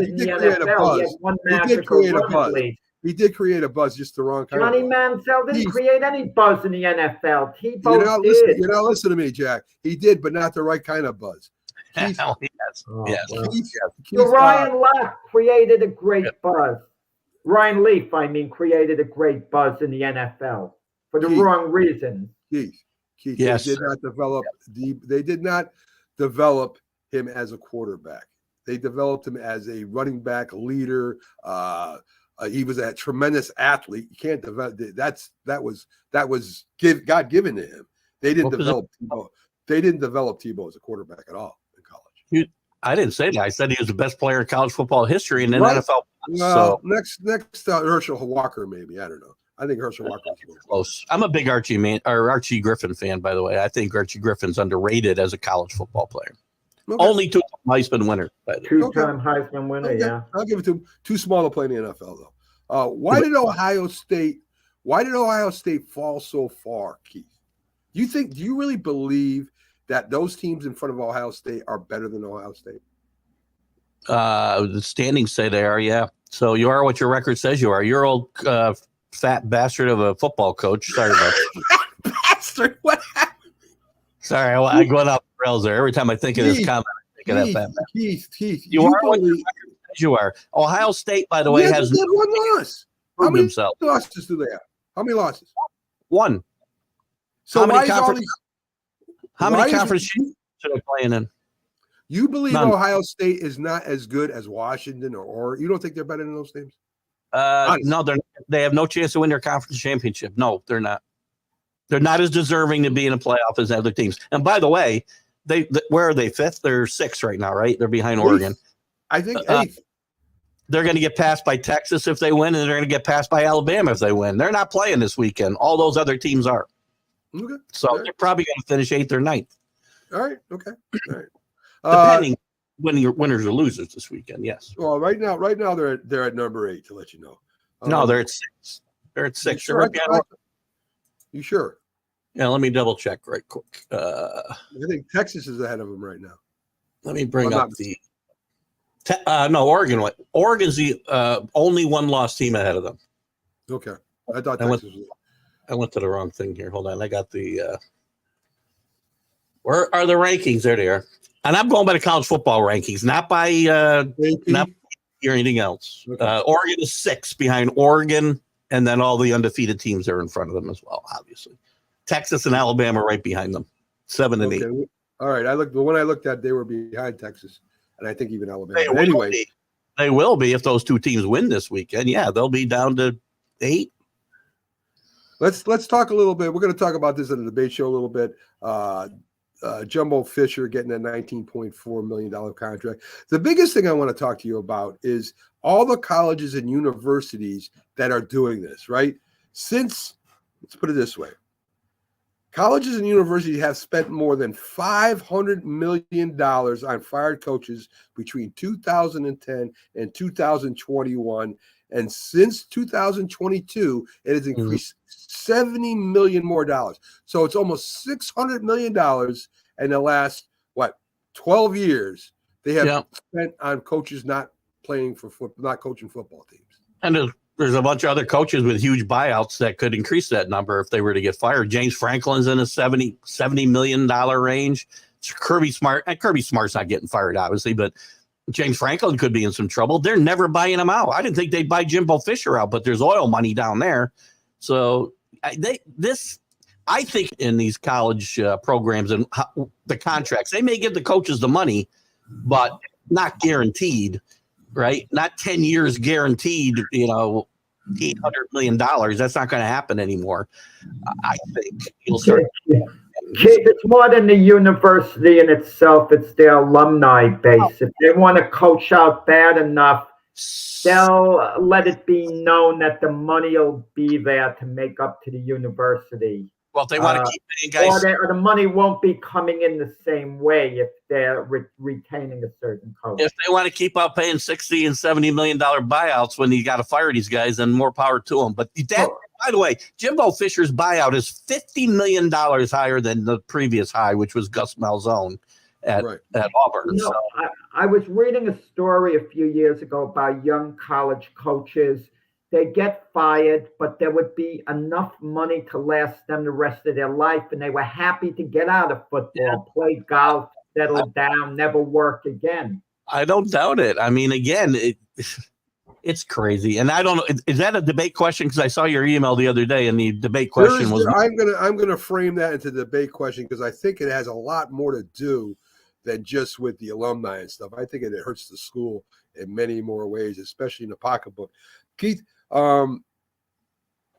He did create a buzz. He did create a buzz. He did create a buzz, just the wrong kind. Johnny Manziel didn't create any buzz in the NFL. Tebow did. Listen to me, Jack. He did, but not the right kind of buzz. Yes. Ryan Leaf created a great buzz. Ryan Leaf, created a great buzz in the NFL for the wrong reason. Keith, yes. They did not develop him as a quarterback. They developed him as a running back leader. He was a tremendous athlete. You can't develop that was God given to him. They didn't develop Tebow. They didn't develop Tebow as a quarterback at all in college. I didn't say that. I said he was the best player in college football history and in Right. NFL. Well, next Herschel Walker, maybe. I don't know. I think Herschel Walker is close. I'm a big Archie Griffin fan, by the way. I think Archie Griffin's underrated as a college football player. Okay. Only two-time Heisman winner. Two-time Heisman winner, yeah. I'll give it to him. Too small to play in the NFL, though. Why did Ohio State fall so far, Keith? Do you really believe that those teams in front of Ohio State are better than Ohio State? The standings say they are, yeah. So you are what your record says you are. You're old fat bastard of a football coach. Sorry about that. Bastard, what happened? Sorry, I go off the rails there. Every time I think of this comment, I think of that fat bastard. Keith, you are what your record says you are. Ohio State, by the way, has one loss. How many himself. losses do they have? How many losses? One. So how many conference games are they playing in? You believe Ohio State is not as good as Washington or you don't think they're better than those teams? No, they have no chance to win their conference championship. No, they're not. They're not as deserving to be in a playoff as other teams. And by the way, where are they? Fifth? They're sixth right now, right? They're behind Oregon. I think eighth. They're going to get passed by Texas if they win, and they're going to get passed by Alabama if they win. They're not playing this weekend. All those other teams are. Okay. So they're probably going to finish 8th or 9th. All right. Okay. All right. Depending when your winners or losers this weekend, yes. Well, right now they're at number 8 to let you know. No, they're at 6. They're at 6. You sure? Yeah, let me double check right quick. I think Texas is ahead of them right now. Let me bring up the. No, Oregon. Oregon's the only one-loss team ahead of them. Okay, I thought Texas was. I went to the wrong thing here. Hold on, I got the. Where are the rankings? There they are. And I'm going by the college football rankings, not by not or anything else. Okay. Oregon is 6 behind Oregon, and then all the undefeated teams are in front of them as well. Obviously, Texas and Alabama right behind them, 7 and 8. All right, the one I looked at, they were behind Texas, and I think even Alabama. They will be if those two teams win this weekend. Yeah, they'll be down to 8. Let's talk a little bit. We're going to talk about this in the debate show a little bit. Jumbo Fisher getting a $19.4 million contract. The biggest thing I want to talk to you about is all the colleges and universities that are doing this, right? Let's put it this way. Colleges and universities have spent more than $500 million on fired coaches between 2010 and 2021. And since 2022, it has increased $70 million more dollars. So it's almost $600 million in the last, 12 years they have spent on coaches not playing for not coaching football teams. And there's a bunch of other coaches with huge buyouts that could increase that number if they were to get fired. James Franklin's in a $70 million range. Kirby Smart's not getting fired, obviously, but James Franklin could be in some trouble. They're never buying him out. I didn't think they'd buy Jimbo Fisher out, but there's oil money down there. So I think in these college programs and the contracts, they may give the coaches the money, but not guaranteed, right? Not 10 years guaranteed, $800 million. That's not going to happen anymore. I think you'll start. It's more than the university in itself. It's their alumni base. If they want to coach out bad enough, they'll let it be known that the money will be there to make up to the university. Well, if they want to keep paying guys, or the money won't be coming in the same way if they're retaining a certain coach. If they want to keep up paying $60 and $70 million buyouts when you got to fire these guys, then more power to them. But by the way, Jimbo Fisher's buyout is $50 million higher than the previous high, which was Gus Malzahn at Auburn. So. I was reading a story a few years ago about young college coaches. They get fired, but there would be enough money to last them the rest of their life. And they were happy to get out of football, play golf, settle down, never work again. I don't doubt it. I mean, again, it's crazy. And I don't know, is that a debate question? Because I saw your email the other day and the debate question was. I'm gonna frame that into the debate question because I think it has a lot more to do than just with the alumni and stuff. I think it hurts the school in many more ways, especially in the pocketbook. Keith, the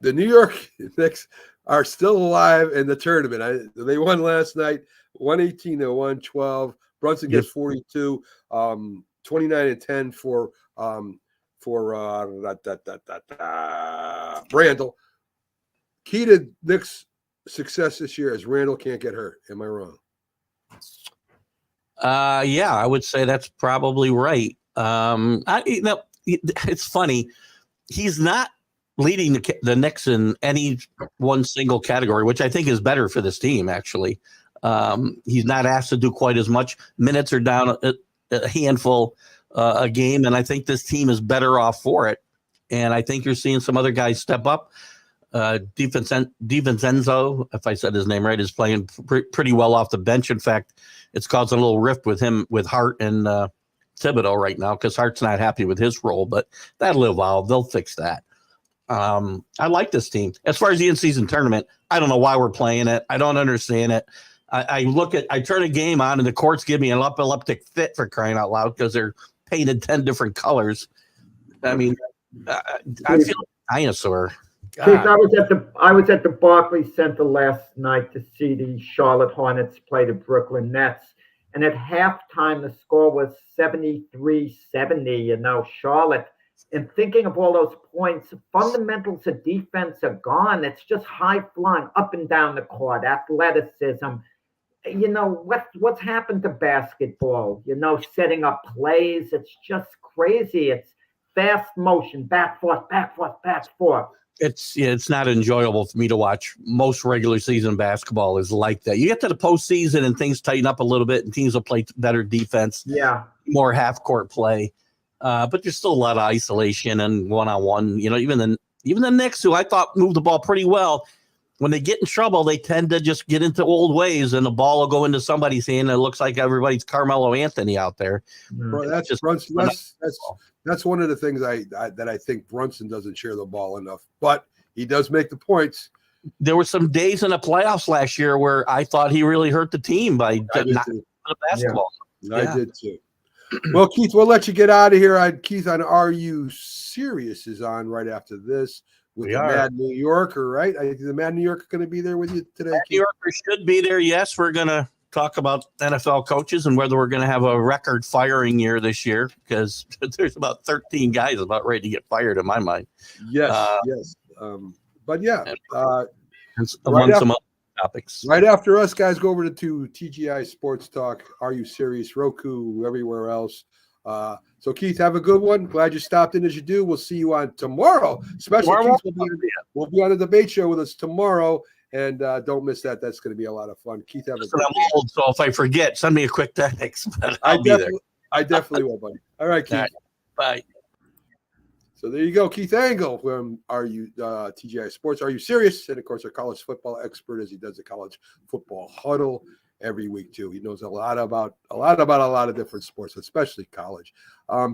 New York Knicks are still alive in the tournament. They won last night, 118 to 112. Brunson gets 42, 29-10 for Randall. Key to Knicks' success this year is Randall can't get hurt. Am I wrong? Yeah, I would say that's probably right. It's funny. He's not leading the Knicks in any one single category, which I think is better for this team, actually. He's not asked to do quite as much. Minutes are down a handful a game, and I think this team is better off for it. And I think you're seeing some other guys step up. DiVincenzo, if I said his name right, is playing pretty well off the bench. In fact, it's causing a little rift with him, with Hart and Thibodeau right now, because Hart's not happy with his role, but that'll evolve. They'll fix that. I like this team. As far as the in-season tournament, I don't know why we're playing it. I don't understand it. I turn a game on and the courts give me an epileptic fit, for crying out loud, because they're painted 10 different colors. I mean, I feel like a dinosaur. Keith, I was at the Barclays Center last night to see the Charlotte Hornets play the Brooklyn Nets. And at halftime, the score was 73-70, Charlotte. And thinking of all those points, fundamentals of defense are gone. It's just high flying up and down the court, athleticism. What's happened to basketball? Setting up plays. It's just crazy. It's fast motion, back, forth, back, forth, back, forth. It's not enjoyable for me to watch. Most regular season basketball is like that. You get to the postseason and things tighten up a little bit, and teams will play better defense. Yeah, more half court play, but there's still a lot of isolation and one-on-one. Even the Knicks, who I thought moved the ball pretty well, when they get in trouble, they tend to just get into old ways, and the ball will go into somebody's hand, and it looks like everybody's Carmelo Anthony out there. Bro, that's one of the things that I think Brunson doesn't share the ball enough, but he does make the points. There were some days in the playoffs last year where I thought he really hurt the team by not the basketball. Yeah. I did too. Well, Keith, we'll let you get out of here. Keith on Are You Serious is on right after this with the Mad New Yorker, right? I think the Mad New Yorker going to be there with you today. Mad New Yorker should be there. Yes, we're going to talk about NFL coaches and whether we're going to have a record firing year this year, because there's about 13 guys about ready to get fired in my mind. Yes. But yeah, among some other topics. Right after us, guys, go over to TGI Sports Talk. Are You Serious? Roku, everywhere else. So Keith, have a good one. Glad you stopped in as you do. We'll see you on tomorrow. Keith will be on the debate show with us tomorrow. And don't miss that. That's going to be a lot of fun. Keith, have a good I'm old, so if I forget, send me a quick text. I definitely will, buddy. All right, Keith. All right. Bye. So there you go, Keith Angle from TGI Sports. Are You Serious? And of course, our college football expert, as he does the college football huddle every week too. He knows a lot about a lot of different sports, especially college.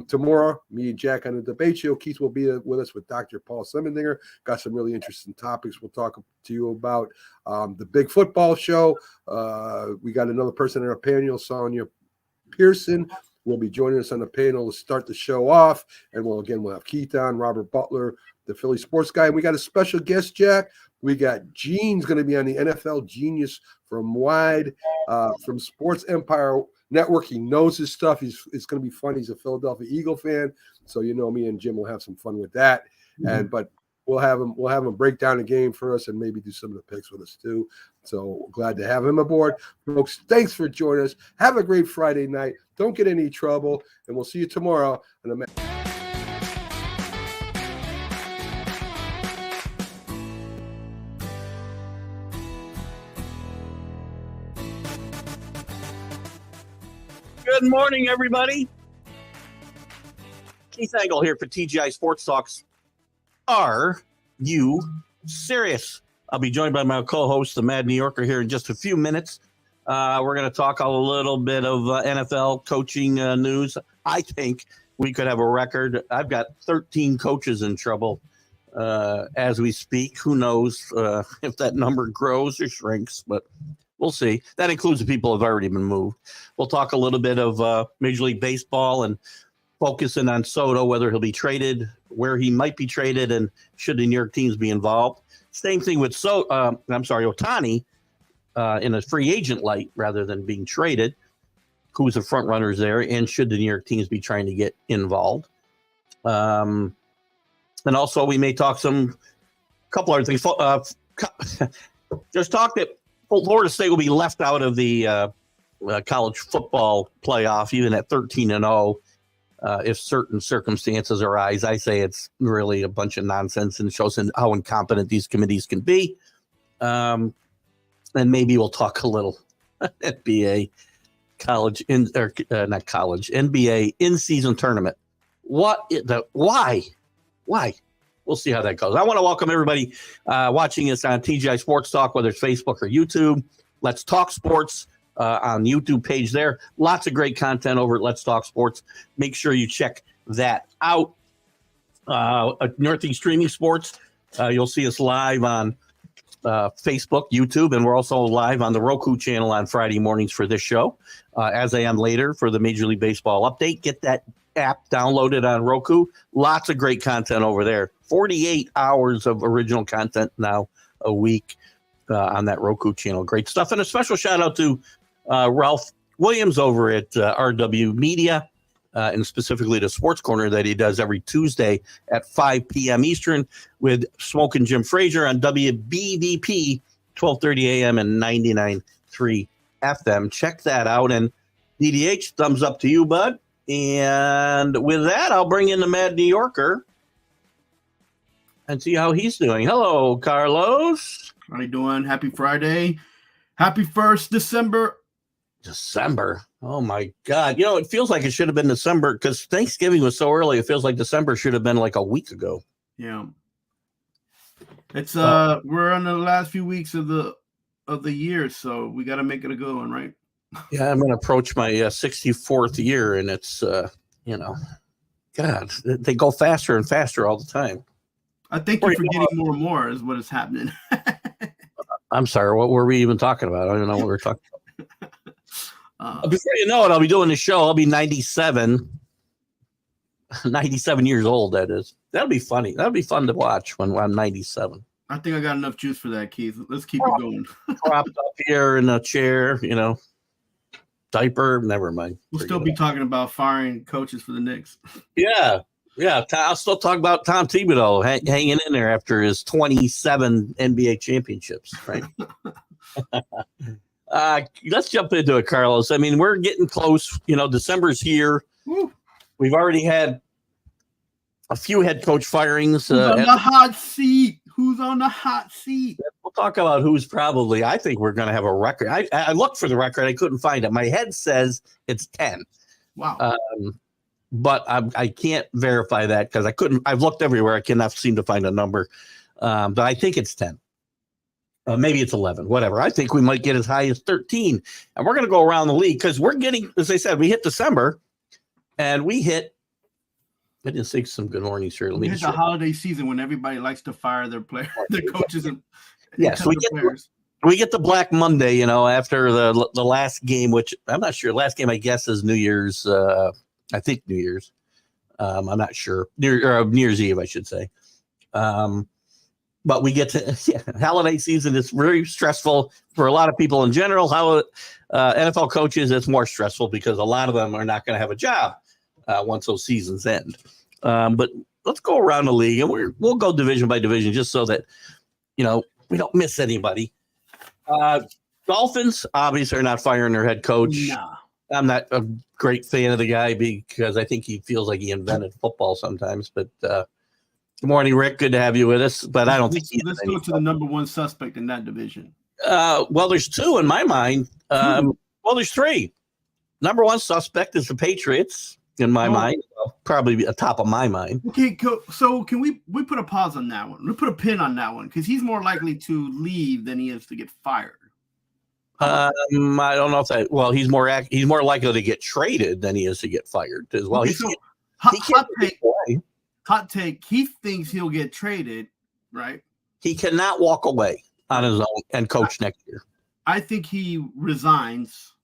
Tomorrow, me and Jack on the debate show. Keith will be with us with Dr. Paul Semendinger. Got some really interesting topics we'll talk to you about. The big football show. We got another person on our panel, Sonia Pearson, will be joining us on the panel to start the show off. And we'll have Keith on, Robert Butler, the Philly sports guy. And we got a special guest, Jack. We got Gene's going to be on the NFL Genius from Sports Empire Network. He knows his stuff. It's going to be fun. He's a Philadelphia Eagle fan. So, me and Jim will have some fun with that. But we'll have him break down the game for us and maybe do some of the picks with us too. So glad to have him aboard. Folks, thanks for joining us. Have a great Friday night. Don't get any trouble. And we'll see you tomorrow on the Good morning, everybody. Keith Angle here for TGI Sports Talks. Are you serious? I'll be joined by my co-host, the Mad New Yorker, here in just a few minutes. We're going to talk a little bit of NFL coaching news. I think we could have a record. I've got 13 coaches in trouble as we speak. Who knows if that number grows or shrinks, but We'll see. That includes the people who have already been moved. We'll talk a little bit of Major League Baseball and focusing on Soto, whether he'll be traded, where he might be traded, and should the New York teams be involved. Same thing with Ohtani in a free agent light rather than being traded. Who's the front runners there, and should the New York teams be trying to get involved? And also, we may talk couple other things. There's talk that Florida State will be left out of the college football playoff, even at 13-0, if certain circumstances arise. I say it's really a bunch of nonsense and shows how incompetent these committees can be. And maybe we'll talk a little NBA NBA in-season tournament. Why? We'll see how that goes. I want to welcome everybody watching us on TGI Sports Talk, whether it's Facebook or YouTube. Let's Talk Sports on the YouTube page there. Lots of great content over at Let's Talk Sports. Make sure you check that out. Northeast Streaming Sports, you'll see us live on Facebook, YouTube, and we're also live on the Roku channel on Friday mornings for this show, as I am later for the Major League Baseball update. Get that app downloaded on Roku. Lots of great content over there. 48 hours of original content now a week on that Roku channel. Great stuff. And a special shout out to Ralph Williams over at RW Media, and specifically the Sports Corner that he does every Tuesday at 5 p.m. Eastern with Smokin' Jim Frazier on WBVP 1230 a.m. and 99.3 FM. Check that out. And DDH, thumbs up to you, bud. And with that, I'll bring in the Mad New Yorker and see how he's doing. Hello, Carlos. How you doing? Happy Friday. Happy 1st December. December. Oh, my God. It feels like it should have been December because Thanksgiving was so early. It feels like December should have been like a week ago. Yeah. It's we're on the last few weeks of the year, so we got to make it a good one, right? Yeah, I'm going to approach my 64th year, and it's, God, they go faster and faster all the time. I think you're forgetting more and more is what is happening. I'm sorry. What were we even talking about? I don't know what we were talking about. Before you know it, I'll be doing the show. I'll be 97 years old, that is. That'll be funny. That'll be fun to watch when I'm 97. I think I got enough juice for that, Keith. Let's keep it going. Propped up here in a chair, diaper. Never mind. We'll still be talking about firing coaches for the Knicks. Yeah. I'll still talk about Tom Thibodeau hanging in there after his 27 NBA championships, right? Let's jump into it, Carlos. I mean, we're getting close. December's here. Woo. We've already had a few head coach firings. Who's on the hot seat? Who's on the hot seat? We'll talk about who's probably. I think we're going to have a record. I looked for the record. I couldn't find it. My head says it's 10. Wow. But I can't verify that because I couldn't. I've looked everywhere. I cannot seem to find a number. But I think it's 10. Maybe it's 11, whatever. I think we might get as high as 13. And we're going to go around the league because we're getting, as I said, we hit December and we hit. I didn't say some good mornings here. We hit the holiday season when everybody likes to fire their players, their coaches. And yes, we get the Black Monday, after the last game, which I'm not sure. Last game, I guess, is New Year's. I think New Year's. I'm not sure. New Year's Eve, I should say. But we get to holiday season. It's very stressful for a lot of people in general. How NFL coaches, it's more stressful because a lot of them are not going to have a job once those seasons end. But let's go around the league and we'll go division by division just so that we don't miss anybody. Dolphins obviously are not firing their head coach. Nah. I'm not a great fan of the guy because I think he feels like he invented football sometimes. But good morning, Rick. Good to have you with us. But I don't think let's go to the number one suspect in that division. Well, there's two in my mind. Well, there's three. Number one suspect is the Patriots in my mind. Probably at top of my mind. Okay, so can we put a pause on that one? We put a pin on that one because he's more likely to leave than he is to get fired. I don't know if that. Well, he's more likely to get traded than he is to get fired as well. Okay, hot take. He thinks he'll get traded, right? He cannot walk away on his own and coach next year. I think he resigns.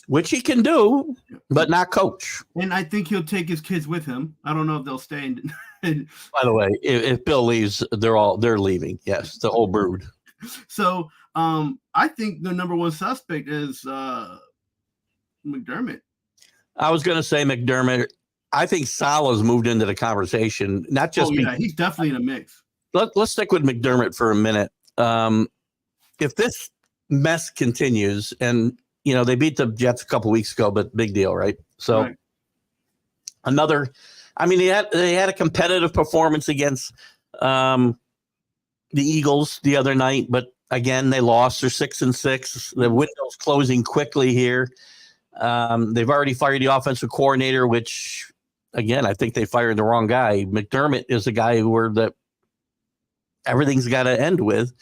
Which he can do, but not coach. And I think he'll take his kids with him. I don't know if they'll stay. By the way, if Bill leaves, they're leaving. Yes, the whole brood. So I think the number one suspect is McDermott. I was going to say McDermott. I think Salah's moved into the conversation. Not just he's definitely in a mix. Let's stick with McDermott for a minute. If this mess continues, and they beat the Jets a couple weeks ago, but big deal, right? So right. They had a competitive performance against the Eagles the other night, but again, they lost. They're 6-6. The window's closing quickly here. They've already fired the offensive coordinator, which, again, I think they fired the wrong guy. McDermott is the guy everything's got to end with.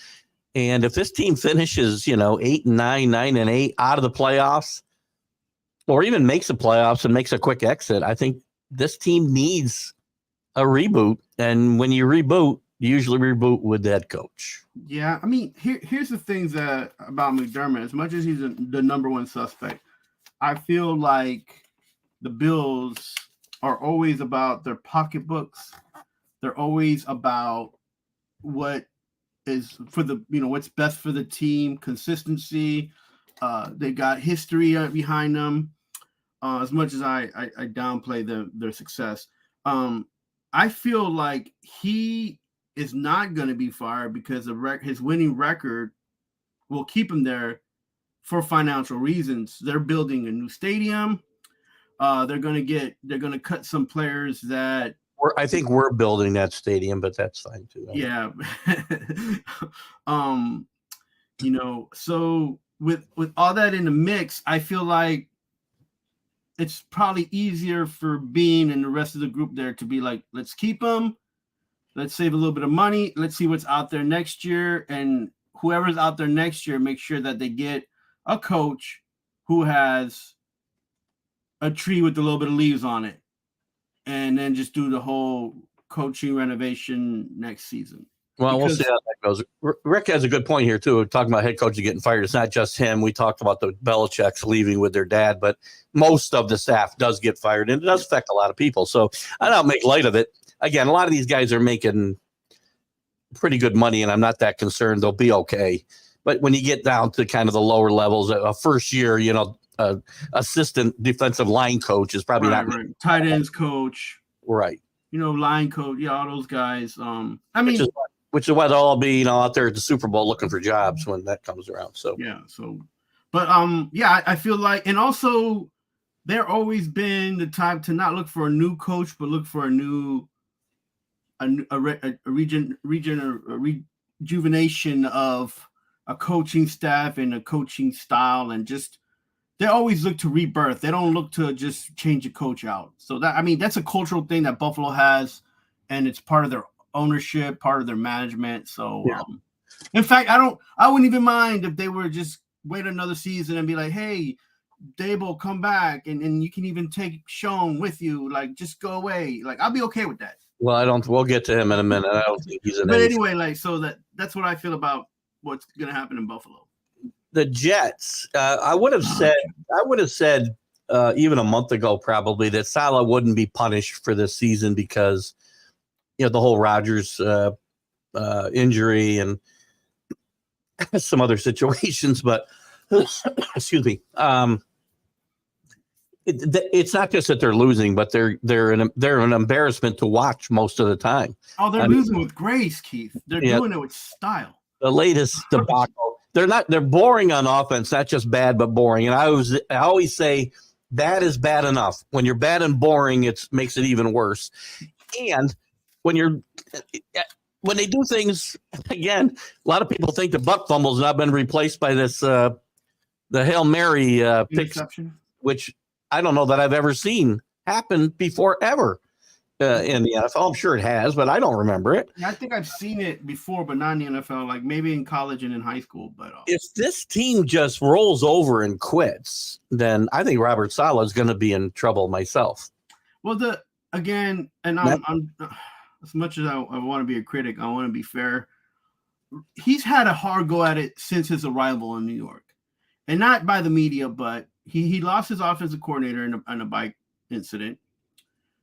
And if this team finishes, 8-9, 9-8 out of the playoffs, or even makes the playoffs and makes a quick exit, I think this team needs a reboot. And when you reboot, you usually reboot with the head coach. Yeah, here's the things about McDermott. As much as he's the number one suspect, I feel like the Bills are always about their pocketbooks. They're always about what is for the what's best for the team, consistency. They got history behind them. As much as I downplay their success, I feel like he is not going to be fired because his winning record will keep him there for financial reasons. They're building a new stadium. They're going to cut some players that. I think we're building that stadium, but that's fine too. Yeah. So with all that in the mix, I feel like it's probably easier for Bean and the rest of the group there to be like, let's keep them. Let's save a little bit of money. Let's see what's out there next year. And whoever's out there next year, make sure that they get a coach who has a tree with a little bit of leaves on it. And then just do the whole coaching renovation next season. Well, we'll see how that goes. Rick has a good point here, too. Talking about head coaches getting fired. It's not just him. We talked about the Belichick's leaving with their dad, but most of the staff does get fired, and it does affect a lot of people. So I don't make light of it. Again, a lot of these guys are making pretty good money, and I'm not that concerned. They'll be okay. But when you get down to kind of the lower levels, a first year, assistant defensive line coach is probably not right. Tight ends coach, right? Line coach, all those guys. Which is why they'll all be out there at the Super Bowl looking for jobs when that comes around. So but I feel like, and also they're always been the type to not look for a new coach, but look for a rejuvenation of a coaching staff and a coaching style, and just. They always look to rebirth. They don't look to just change a coach out. So that's a cultural thing that Buffalo has, and it's part of their ownership, part of their management. So, in fact, I wouldn't even mind if they were just wait another season and be like, hey, Dable, come back, and you can even take Sean with you. Like, just go away. Like, I'll be okay with that. Well, we'll get to him in a minute. I don't think he's an. But anyway, so that's what I feel about what's going to happen in Buffalo. The Jets, I would have said even a month ago probably that Salah wouldn't be punished for this season because the whole Rodgers injury and some other situations. But excuse me, it's not just that they're losing, but they're an embarrassment to watch most of the time. Oh, they're losing with grace, Keith. They're doing it with style. The latest debacle. They're boring on offense, not just bad, but boring. And I always say bad is bad enough. When you're bad and boring, it makes it even worse. And when they do things, again, a lot of people think the buck fumble's not been replaced by this, the Hail Mary pick, which I don't know that I've ever seen happen before ever. In the NFL, I'm sure it has, but I don't remember it. Yeah, I think I've seen it before, but not in the NFL. Like maybe in college and in high school. But if this team just rolls over and quits, then I think Robert Saleh is going to be in trouble myself. Well, I'm as much as I want to be a critic, I want to be fair. he's had a hard go at it since his arrival in New York, and not by the media, but he lost his offensive coordinator in a bike incident.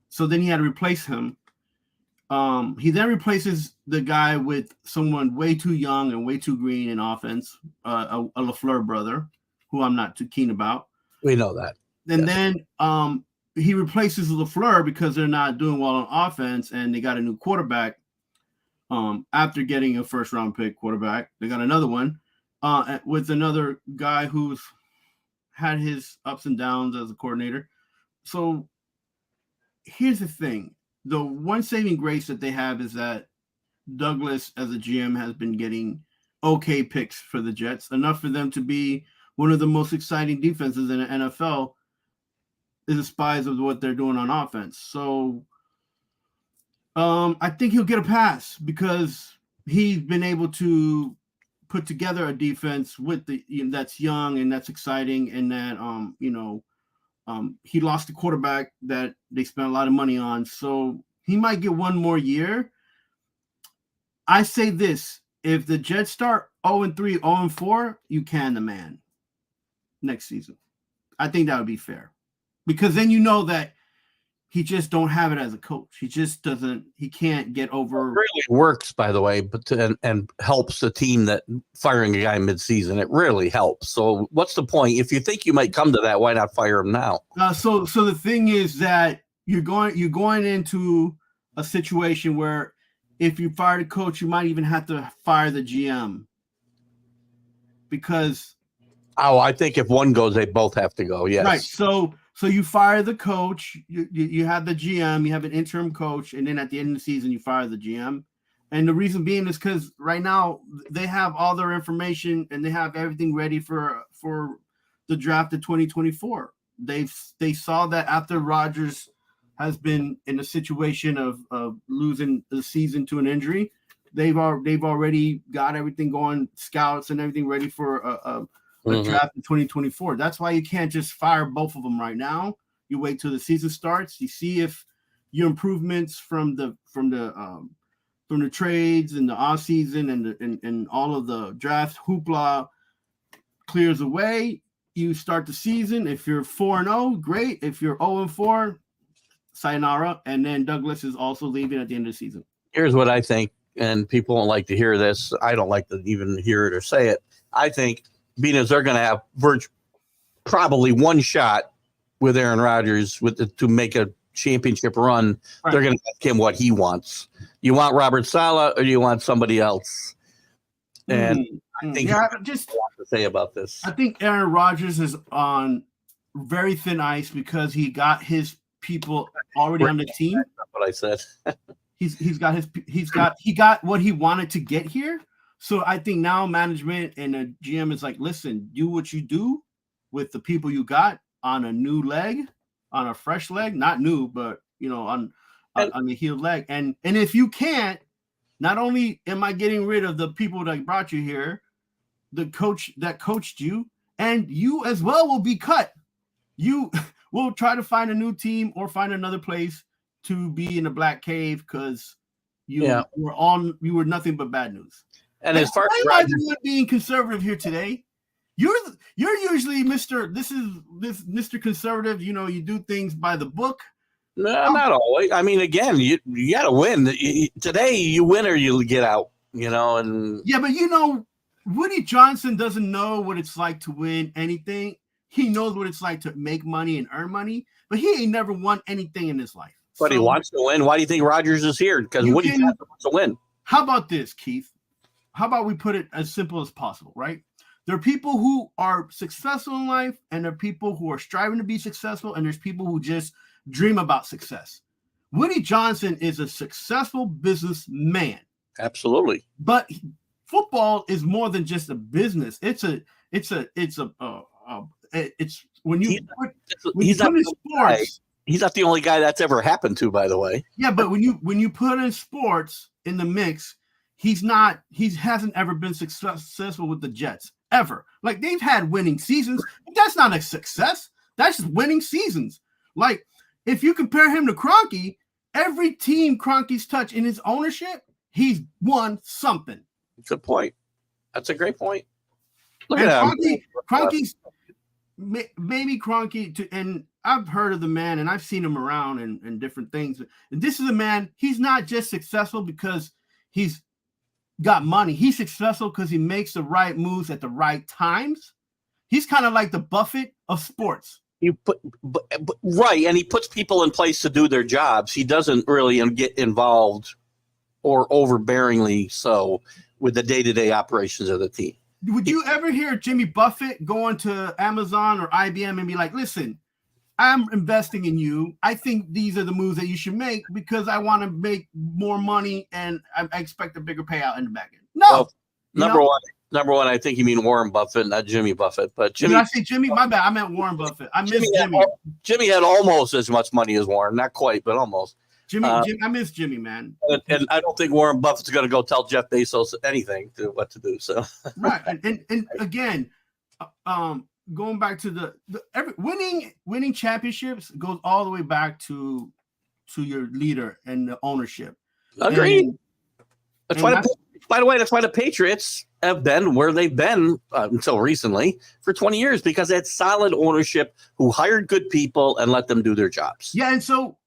So then he had to replace him. He then replaces the guy with someone way too young and way too green in offense, a LaFleur brother, who I'm not too keen about. We know that. And then he replaces LaFleur because they're not doing well on offense, and they got a new quarterback. After getting a first-round pick quarterback, they got another one with another guy who's had his ups and downs as a coordinator. So here's the thing. The one saving grace that they have is that Douglas, as a GM, has been getting okay picks for the Jets, enough for them to be one of the most exciting defenses in the NFL, in the spies of what they're doing on offense. So I think he'll get a pass because he's been able to put together a defense with that's young and that's exciting, and that he lost the quarterback that they spent a lot of money on, so he might get one more year. I say this: if the Jets start 0-3, 0-4, you can the man next season. I think that would be fair, because then you know that he just don't have it as a coach. He just doesn't. He can't get over. It really works, by the way, but and helps the team that firing a guy mid-season. It really helps. So what's the point? If you think you might come to that, why not fire him now? So the thing is that you're going into a situation where if you fire the coach, you might even have to fire the GM, because. Oh, I think if one goes, they both have to go. Yes. Right. So you fire the coach, you have the GM, you have an interim coach, and then at the end of the season, you fire the GM. And the reason being is because right now they have all their information and they have everything ready for the draft of 2024. They saw that after Rodgers has been in a situation of losing the season to an injury, they've already got everything going, scouts and everything ready for a draft in 2024. That's why you can't just fire both of them right now. You wait till the season starts. You see if your improvements from the trades and the off season and all of the draft hoopla clears away. You start the season. If you're 4-0, great. If you're 0-4, sayonara. And then Douglas is also leaving at the end of the season. Here's what I think, and people don't like to hear this. I don't like to even hear it or say it. I think, being as they're going to have probably one shot with Aaron Rodgers to make a championship run, right, they're going to ask him what he wants. You want Robert Saleh or do you want somebody else? And I think just a lot to say about this. I think Aaron Rodgers is on very thin ice because he got his people already on the team. That's what I said. he got what he wanted to get here. So I think now management and the GM is like, listen, do what you do with the people you got on a new leg, on a fresh leg, not new, but on the healed leg. And if you can't, not only am I getting rid of the people that brought you here, the coach that coached you, and you as well will be cut. You will try to find a new team or find another place to be in a black cave because you were nothing but bad news. And as far as Rodgers being conservative here today, you're usually Mr. Conservative. You do things by the book. No, not always. I mean, again, you got to win. Today, you win or you get out. And yeah, but Woody Johnson doesn't know what it's like to win anything. He knows what it's like to make money and earn money, but he ain't never won anything in his life. But he wants to win. Why do you think Rodgers is here? Because Woody Johnson wants to win. How about this, Keith? How about we put it as simple as possible, right? There are people who are successful in life, and there are people who are striving to be successful, and there's people who just dream about success. Woody Johnson is a successful businessman. Absolutely. But football is more than just a business. It's when you put in sports. He's not the only guy that's ever happened to, by the way. Yeah, but when you put in sports in the mix, he hasn't ever been successful with the Jets ever. Like, they've had winning seasons, but that's not a success. That's just winning seasons. Like, if you compare him to Kroenke, every team Kroenke's touched in his ownership, he's won something. Good point. That's a great point. Look And at that. Kroenke's maybe Kroenke, and I've heard of the man and I've seen him around and different things. And this is a man, he's not just successful because he's got money. He's successful because he makes the right moves at the right times. He's kind of like the Buffett of sports. Right, and he puts people in place to do their jobs. He doesn't really get involved or overbearingly so with the day-to-day operations of the team. Would you ever hear Jimmy Buffett going to Amazon or IBM and be like, listen, I'm investing in you. I think these are the moves that you should make because I want to make more money and I expect a bigger payout in the back end. No. Well, number one, I think you mean Warren Buffett, not Jimmy Buffett. But Jimmy, did I say Jimmy? My bad. I meant Warren Buffett. I miss Jimmy. Jimmy had almost as much money as Warren, not quite, but almost. Jimmy, I miss Jimmy, man. And I don't think Warren Buffett's going to go tell Jeff Bezos anything what to do. So right, and again, going back to winning championships goes all the way back to your leader and the ownership. Agreed. By the way, that's why the Patriots have been where they've been until recently for 20 years because they had solid ownership who hired good people and let them do their jobs. Yeah, and so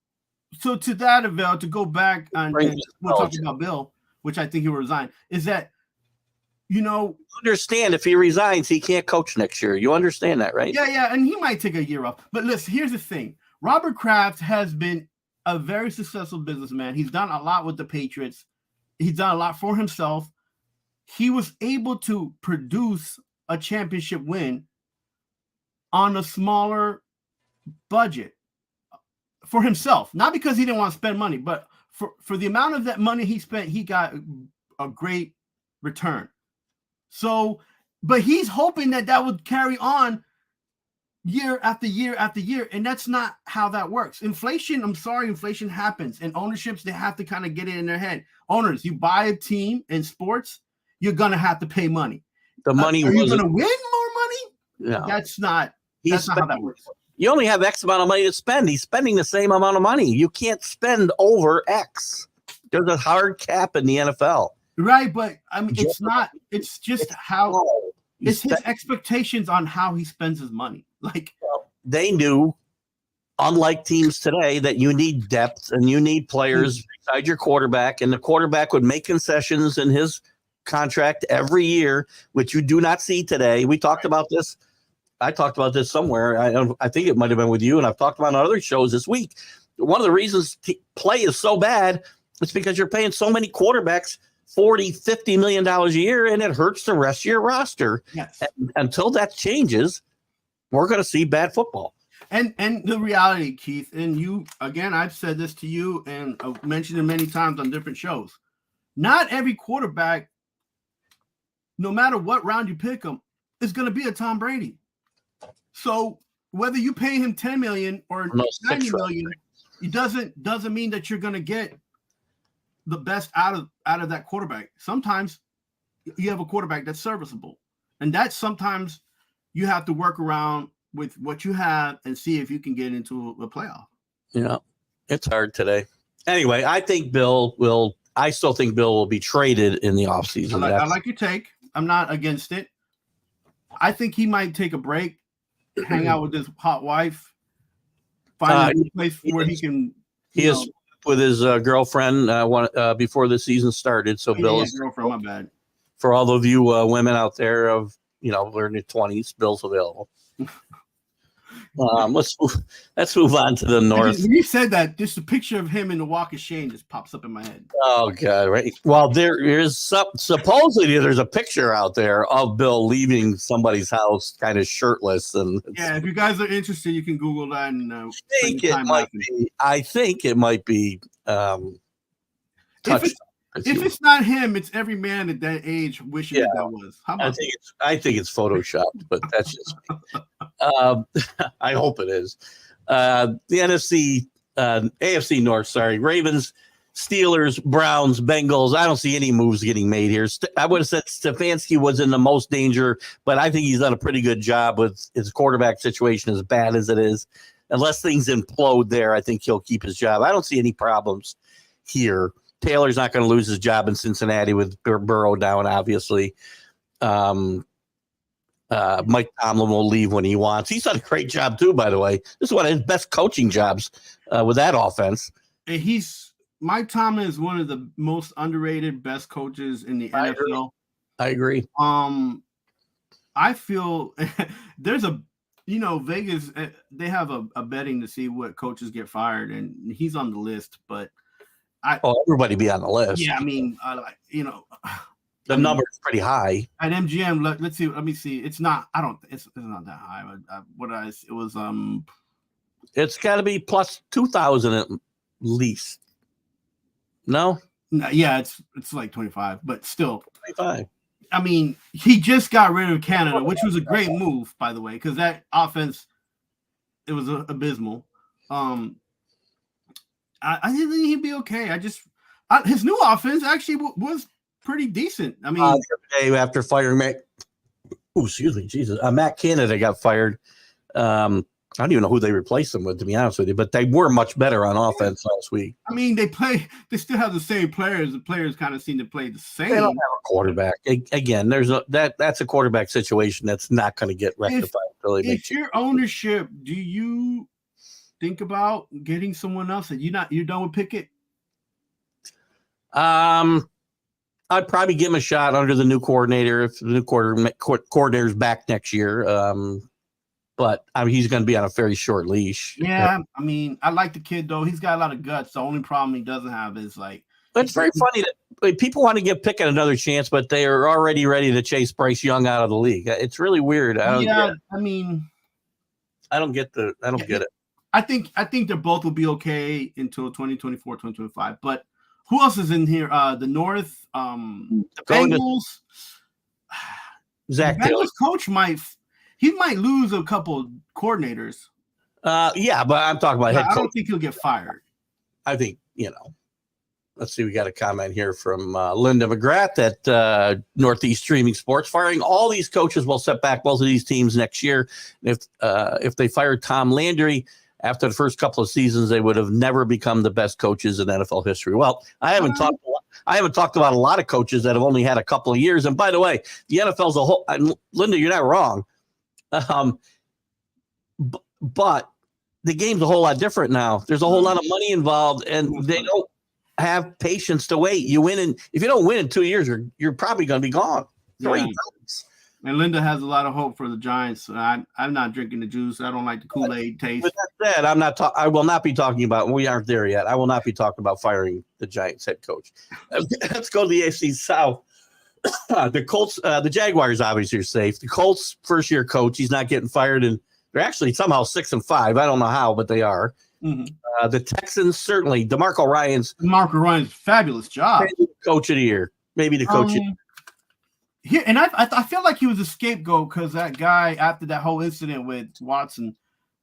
to that, Avail, to go back and we'll talk about Bill, which I think he will resign, is that, understand if he resigns, he can't coach next year. You understand that, right? Yeah, and he might take a year off. But listen, here's the thing. Robert Kraft has been a very successful businessman. He's done a lot with the Patriots. He's done a lot for himself. He was able to produce a championship win on a smaller budget for himself, not because he didn't want to spend money, but for the amount of that money he spent, he got a great return. So, but he's hoping that would carry on year after year after year, and that's not how that works. Inflation happens, and ownerships, they have to kind of get it in their head. Owners, you buy a team in sports, you're gonna have to pay money. The money are you gonna win more money? No, that's not how that works. You only have X amount of money to spend. He's spending the same amount of money. You can't spend over X. There's a hard cap in the NFL. Right, but I mean, it's not. It's just how it's his expectations on how he spends his money. Like they knew, unlike teams today, that you need depth and you need players beside your quarterback, and the quarterback would make concessions in his contract every year, which you do not see today. We talked about this. I talked about this somewhere. I think it might have been with you, and I've talked about it on other shows this week. One of the reasons play is so bad is because you're paying so many quarterbacks $40-50 million a year, and it hurts the rest of your roster. Yes. And until that changes, we're going to see bad football. And the reality, Keith, and you, again, I've said this to you and I've mentioned it many times on different shows. Not every quarterback, no matter what round you pick them, is going to be a Tom Brady. So whether you pay him $10 million or $90 million, it doesn't mean that you're going to get the best out of that quarterback. Sometimes you have a quarterback that's serviceable, and that's sometimes you have to work around with what you have and see if you can get into a playoff. Yeah, it's hard today. Anyway, I still think Bill will be traded in the offseason. I like your take. I'm not against it. I think he might take a break, hang out with his hot wife, find a new place where he can. He is with his girlfriend before the season started. So Bill is girlfriend. My bad. For all of you women out there of we're in your 20s, Bill's available. Let's move on to the north. When you said that, just a picture of him in the walk of shame just pops up in my head. Oh God! Right. Well, there is supposedly there's a picture out there of Bill leaving somebody's house, kind of shirtless, and yeah. If you guys are interested, you can Google that. And I think it might be. If it's not him, it's every man at that age wishing that was. How about I think it's photoshopped, but that's just me. I hope it is. The AFC North, Ravens, Steelers, Browns, Bengals. I don't see any moves getting made here. I would have said Stefanski was in the most danger, but I think he's done a pretty good job with his quarterback situation, as bad as it is. Unless things implode there, I think he'll keep his job. I don't see any problems here. Taylor's not going to lose his job in Cincinnati with Burrow down, obviously. Mike Tomlin will leave when he wants. He's done a great job too, by the way. This is one of his best coaching jobs with that offense. Mike Tomlin is one of the most underrated best coaches in the NFL. I agree. I feel there's Vegas, they have a betting to see what coaches get fired, and he's on the list, but everybody be on the list. Yeah, I mean, the number is pretty high at MGM. Let's see. Let me see. It's not. It's not that high. It was. It's got to be plus 2,000 at least. No. Yeah, it's like 25, but still 25. I mean, he just got rid of Canada, which was a great move, by the way, because that offense, it was abysmal. I didn't think he'd be okay. His new offense actually was pretty decent. I mean, the other day after firing Matt Canada got fired. I don't even know who they replaced him with, to be honest with you, but they were much better on offense last week. I mean, they still have the same players. The players kind of seem to play the same. They don't have a quarterback. Again, that's a quarterback situation that's not going to get rectified. If your ownership, do you think about getting someone else? You're done with Pickett? I'd probably give him a shot under the new coordinator if the new coordinator's back next year. But he's going to be on a very short leash. Yeah, I mean, I like the kid though. He's got a lot of guts. The only problem he doesn't have is But it's very funny that people want to give Pickett another chance, but they are already ready to chase Bryce Young out of the league. It's really weird. I don't get it. I think they both will be okay until 2024, 2025. But who else is in here? The North, the Bengals. Zach Taylor. Coach might lose a couple coordinators. Yeah, but I'm talking about head coach. I don't think he'll get fired. I think, let's see. We got a comment here from Linda McGrath at Northeast Streaming Sports. Firing all these coaches will set back both of these teams next year. If they fired Tom Landry after the first couple of seasons, they would have never become the best coaches in NFL history. Well, I haven't talked about a lot of coaches that have only had a couple of years. And by the way, the NFL's a whole. Linda, you're not wrong. But the game's a whole lot different now. There's a whole lot of money involved, and they don't have patience to wait. You win, and if you don't win in 2 years, you're probably going to be gone. Yeah. And Linda has a lot of hope for the Giants. I'm not drinking the juice. I don't like the Kool-Aid taste. With that said, I will not be talking about. We aren't there yet. I will not be talking about firing the Giants head coach. Let's go to the AFC South. The Colts, the Jaguars obviously are safe. The Colts first-year coach, he's not getting fired, and they're actually somehow 6-5. I don't know how, but they are. Mm-hmm. The Texans certainly. DeMarco Ryan's fabulous job. Coach of the year, maybe the coach. And I feel like he was a scapegoat because that guy after that whole incident with Watson,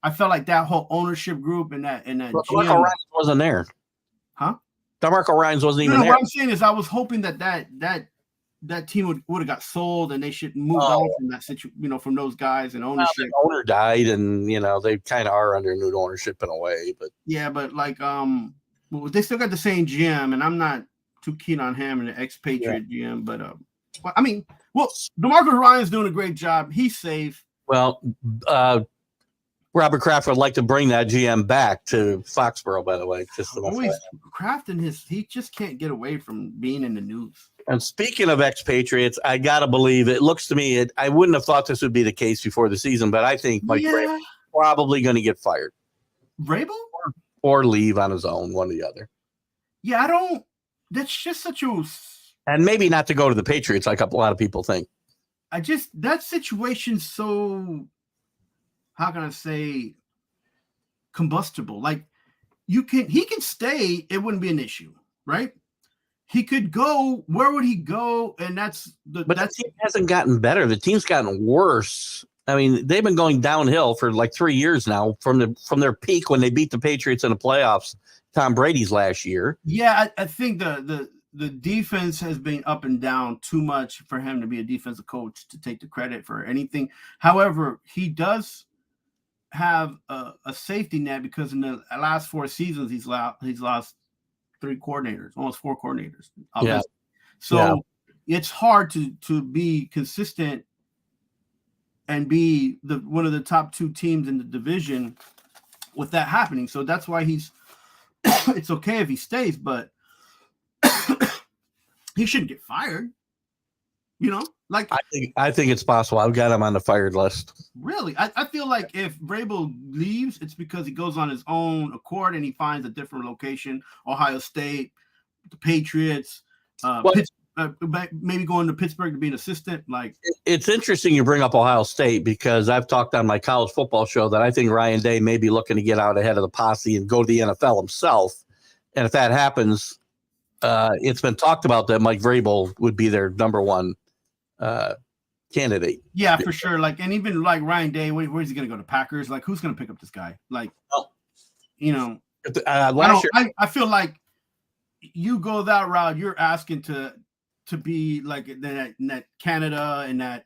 I felt like that whole ownership group and that DeMarco Ryans wasn't there, huh? DeMarco Ryans wasn't even there. What I'm saying is, I was hoping that team would have got sold and they should move on from that situation, from those guys and ownership. Well, the owner died, and they kind of are under new ownership in a way. But yeah, but they still got the same GM, and I'm not too keen on him and the expatriate GM. But DeMarco Ryan's doing a great job. He's safe. Well, Robert Kraft would like to bring that GM back to Foxborough, by the way. Kraft he just can't get away from being in the news. And speaking of expatriates, I gotta believe it looks to me. I wouldn't have thought this would be the case before the season, but I think Mike Vrabel is probably going to get fired. Vrabel or leave on his own, one or the other. Yeah, I don't. That's just such a. And maybe not to go to the Patriots like a lot of people think. That situation's so. How can I say? Combustible. Like he can stay. It wouldn't be an issue, right? He could go. Where would he go? And the team hasn't gotten better. The team's gotten worse. I mean, they've been going downhill for like 3 years now from their peak when they beat the Patriots in the playoffs. Tom Brady's last year. Yeah, I think the defense has been up and down too much for him to be a defensive coach to take the credit for anything. However, he does have a safety net because in the last 4 seasons he's lost 3 coordinators, almost 4 coordinators. Yeah. So it's hard to be consistent and be one of the top 2 teams in the division with that happening. So that's why it's okay if he stays, but he shouldn't get fired. Like I think it's possible. I've got him on the fired list. Really, I feel like if Vrabel leaves, it's because he goes on his own accord and he finds a different location. Ohio State, the Patriots, maybe going to Pittsburgh to be an assistant. Like, it's interesting you bring up Ohio State because I've talked on my college football show that I think Ryan Day may be looking to get out ahead of the posse and go to the NFL himself. And if that happens, it's been talked about that Mike Vrabel would be their number 1 candidate. Yeah, for sure. Like, and even like Ryan Day, where's he going to go to Packers? Like, who's going to pick up this guy? Like, I feel like you go that route, you're asking to be like that Canada and that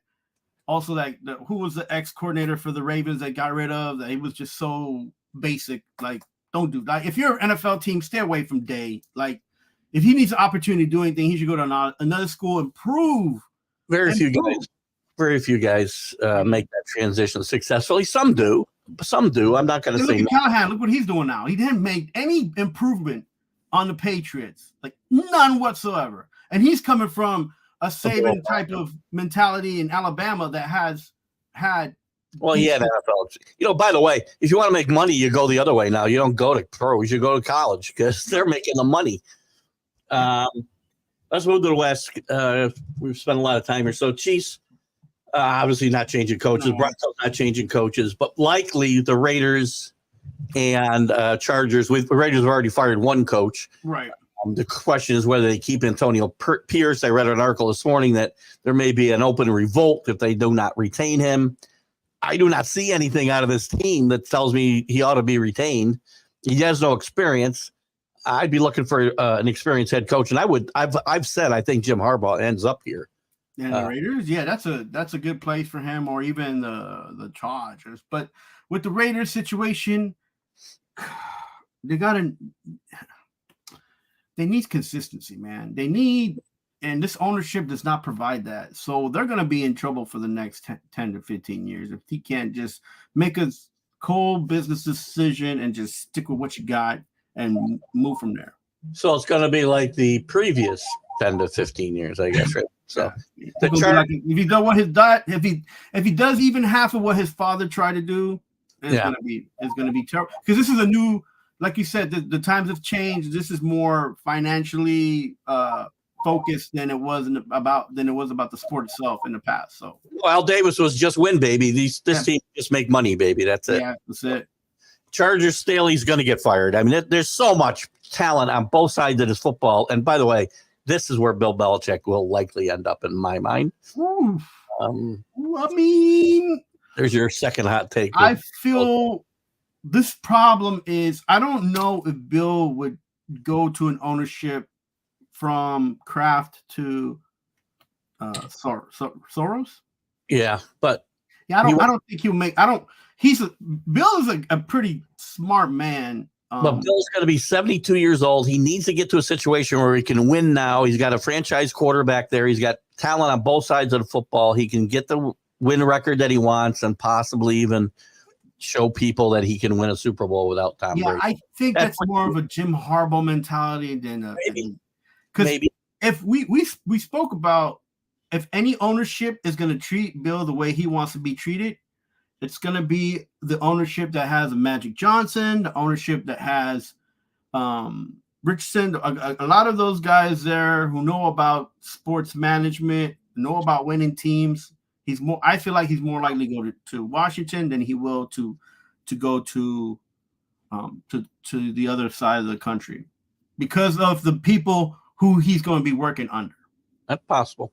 also like who was the ex-coordinator for the Ravens that got rid of that he was just so basic. Like, don't do that. If you're an NFL team, stay away from Day. Like, if he needs an opportunity to do anything, he should go to another school and prove. Very few guys make that transition successfully. Some do. I'm not going to say look at Callahan. Look what he's doing now. He didn't make any improvement on the Patriots, like none whatsoever. And he's coming from a Saban type of mentality in Alabama that has had. Well, he had NFL. By the way, if you want to make money, you go the other way now. You don't go to pro. You should go to college because they're making the money. Let's move to the West. We've spent a lot of time here. So Chiefs, obviously not changing coaches. No. Broncos not changing coaches, but likely the Raiders and Chargers. The Raiders have already fired 1 coach. Right. The question is whether they keep Antonio Pierce. I read an article this morning that there may be an open revolt if they do not retain him. I do not see anything out of this team that tells me he ought to be retained. He has no experience. I'd be looking for an experienced head coach, and I've said I think Jim Harbaugh ends up here. And the Raiders, yeah, that's a good place for him, or even the Chargers. But with the Raiders situation, they need consistency, man. And this ownership does not provide that. So they're going to be in trouble for the next 10 to 15 years if he can't just make a cold business decision and just stick with what you got and move from there. So it's going to be like the previous 10 to 15 years, I guess, right? So if he does what his dad, if he does even half of what his father tried to do, it's going to be terrible. Because this is a new, like you said, the times have changed. This is more financially focused than it was about the sport itself in the past. So Al Davis was just win, baby. This team just make money, baby. That's it. Yeah, that's it. Chargers, Staley's going to get fired. I mean, there's so much talent on both sides of this football. And by the way, this is where Bill Belichick will likely end up in my mind. There's your second hot take. I feel this problem is I don't know if Bill would go to an ownership from Kraft to Soros. Yeah, but I don't think he'll make. Bill is a pretty smart man. But Bill's going to be 72 years old. He needs to get to a situation where he can win now. He's got a franchise quarterback there. He's got talent on both sides of the football. He can get the win record that he wants and possibly even show people that he can win a Super Bowl without Tom Brady. I think that's more of a Jim Harbaugh mentality than maybe. If we spoke about if any ownership is going to treat Bill the way he wants to be treated, it's going to be the ownership that has Magic Johnson, the ownership that has Richardson, a lot of those guys there who know about sports management, know about winning teams. I feel like he's more likely to go to Washington than he will to go to the other side of the country because of the people who he's going to be working under. That's possible.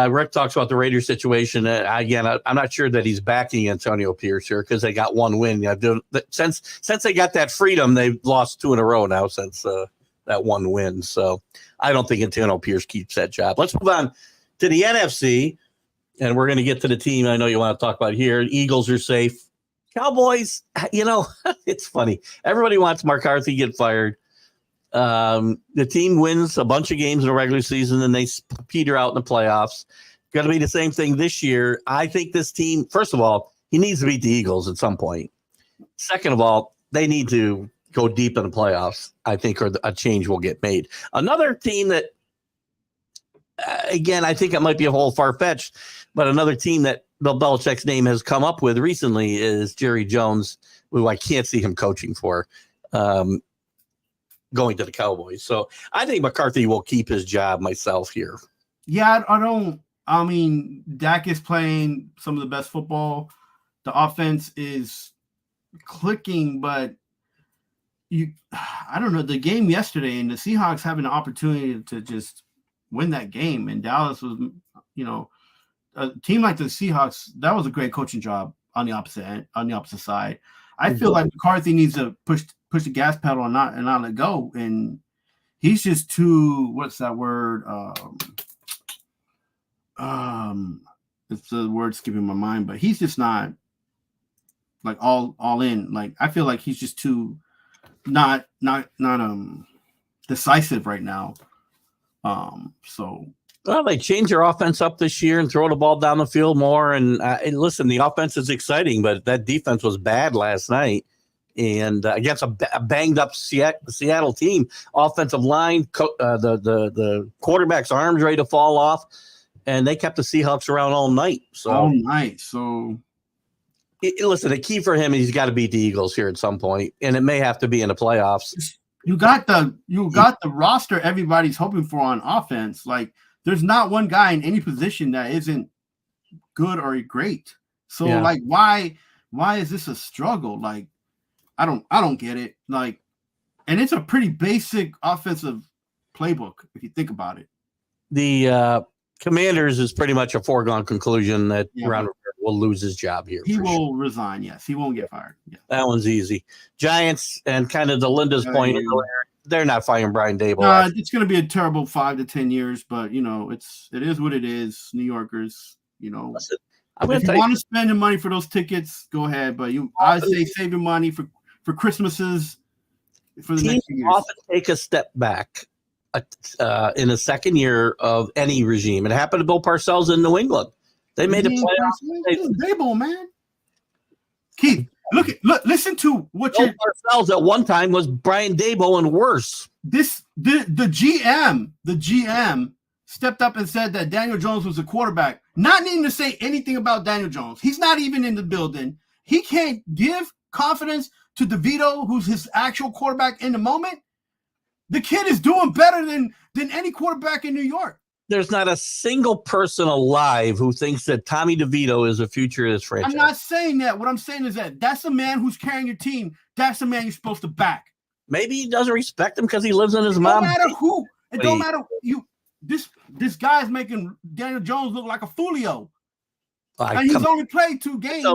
Rick talks about the Raiders situation. Again, I'm not sure that he's backing Antonio Pierce here because they got 1 win. Since they got that freedom, they've lost 2 in a row now since that 1 win. So I don't think Antonio Pierce keeps that job. Let's move on to the NFC, and we're going to get to the team I know you want to talk about here. Eagles are safe. Cowboys, it's funny. Everybody wants McCarthy to get fired. The team wins a bunch of games in the regular season and they peter out in the playoffs. Going to be the same thing this year. I think this team, first of all, he needs to beat the Eagles at some point. Second of all, they need to go deep in the playoffs, I think, or a change will get made. Another team that, again, I think it might be a whole far-fetched, but another team that Bill Belichick's name has come up with recently is Jerry Jones, who I can't see him coaching for, going to the Cowboys. So I think McCarthy will keep his job myself here. Yeah, I mean, Dak is playing some of the best football. The offense is clicking, but I don't know. The game yesterday and the Seahawks having an opportunity to just win that game, and Dallas was, a team like the Seahawks, that was a great coaching job on the opposite end, on the opposite side. I feel like McCarthy needs to push the gas pedal and not let go. And he's just too, what's that word? It's the word skipping my mind, but he's just not like all in. Like, I feel like he's just too not decisive right now. Well, they changed their offense up this year and throw the ball down the field more. And listen, the offense is exciting, but that defense was bad last night. And against a banged up Seattle team, offensive line, the quarterback's arms ready to fall off, and they kept the Seahawks around all night. So listen, the key for him is he's got to beat the Eagles here at some point, and it may have to be in the playoffs. You got the roster everybody's hoping for on offense. Like, there's not one guy in any position that isn't good or great. So like, why is this a struggle? Like, I don't get it. Like, and it's a pretty basic offensive playbook if you think about it. The Commanders is pretty much a foregone conclusion that Ron Rivera will lose his job here. He will resign. Yes, he won't get fired. Yeah. That one's easy. Giants, and kind of to Linda's point earlier, they're not firing Brian Daboll. It's going to be a terrible 5 to 10 years, but it is what it is. New Yorkers, Listen, if you want to spend the money for those tickets, go ahead. But I say save your money for Christmases for the next few years. Often take a step back in the second year of any regime. It happened to Bill Parcells in New England. They made a playoff. Daboll, man. Keith, listen to what Bill Parcells at one time was Brian Daboll and worse. The GM stepped up and said that Daniel Jones was a quarterback, not needing to say anything about Daniel Jones. He's not even in the building. He can't give confidence to DeVito, who's his actual quarterback in the moment. The kid is doing better than any quarterback in New York. There's not a single person alive who thinks that Tommy DeVito is the future of this franchise. I'm not saying that. What I'm saying is that that's a man who's carrying your team. That's the man you're supposed to back. Maybe he doesn't respect him because he lives in his mom. No matter who. It don't matter. This guy's making Daniel Jones look like a folio. And he's only played 2 games.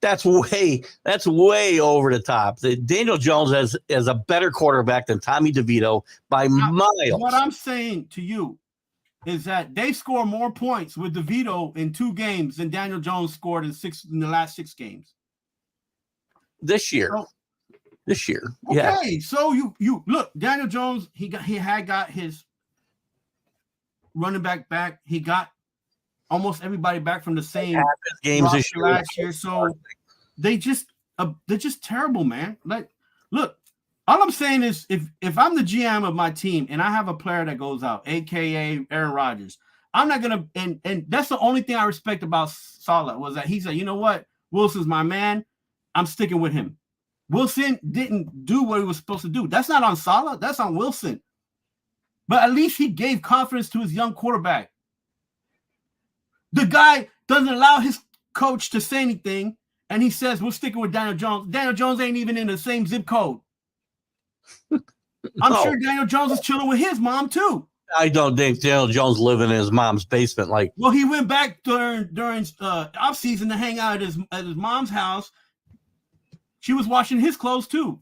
That's way over the top. Daniel Jones is a better quarterback than Tommy DeVito by miles. What I'm saying to you is that they score more points with DeVito in 2 games than Daniel Jones scored in the last 6 games. This year. Okay, so you look, Daniel Jones, he had got his running back. He got almost everybody back from the same games this year. Last year. So they're just terrible, man. Like, look, all I'm saying is if I'm the GM of my team and I have a player that goes out, aka Aaron Rodgers, I'm not gonna and that's the only thing I respect about Saleh was that he said, you know what, Wilson's my man. I'm sticking with him. Wilson didn't do what he was supposed to do. That's not on Saleh, that's on Wilson. But at least he gave confidence to his young quarterback. The guy doesn't allow his coach to say anything, and he says, we're sticking with Daniel Jones. Daniel Jones ain't even in the same zip code. I'm sure Daniel Jones is chilling with his mom, too. I don't think Daniel Jones living in his mom's basement. Well, he went back during off-season to hang out at his mom's house. She was washing his clothes, too.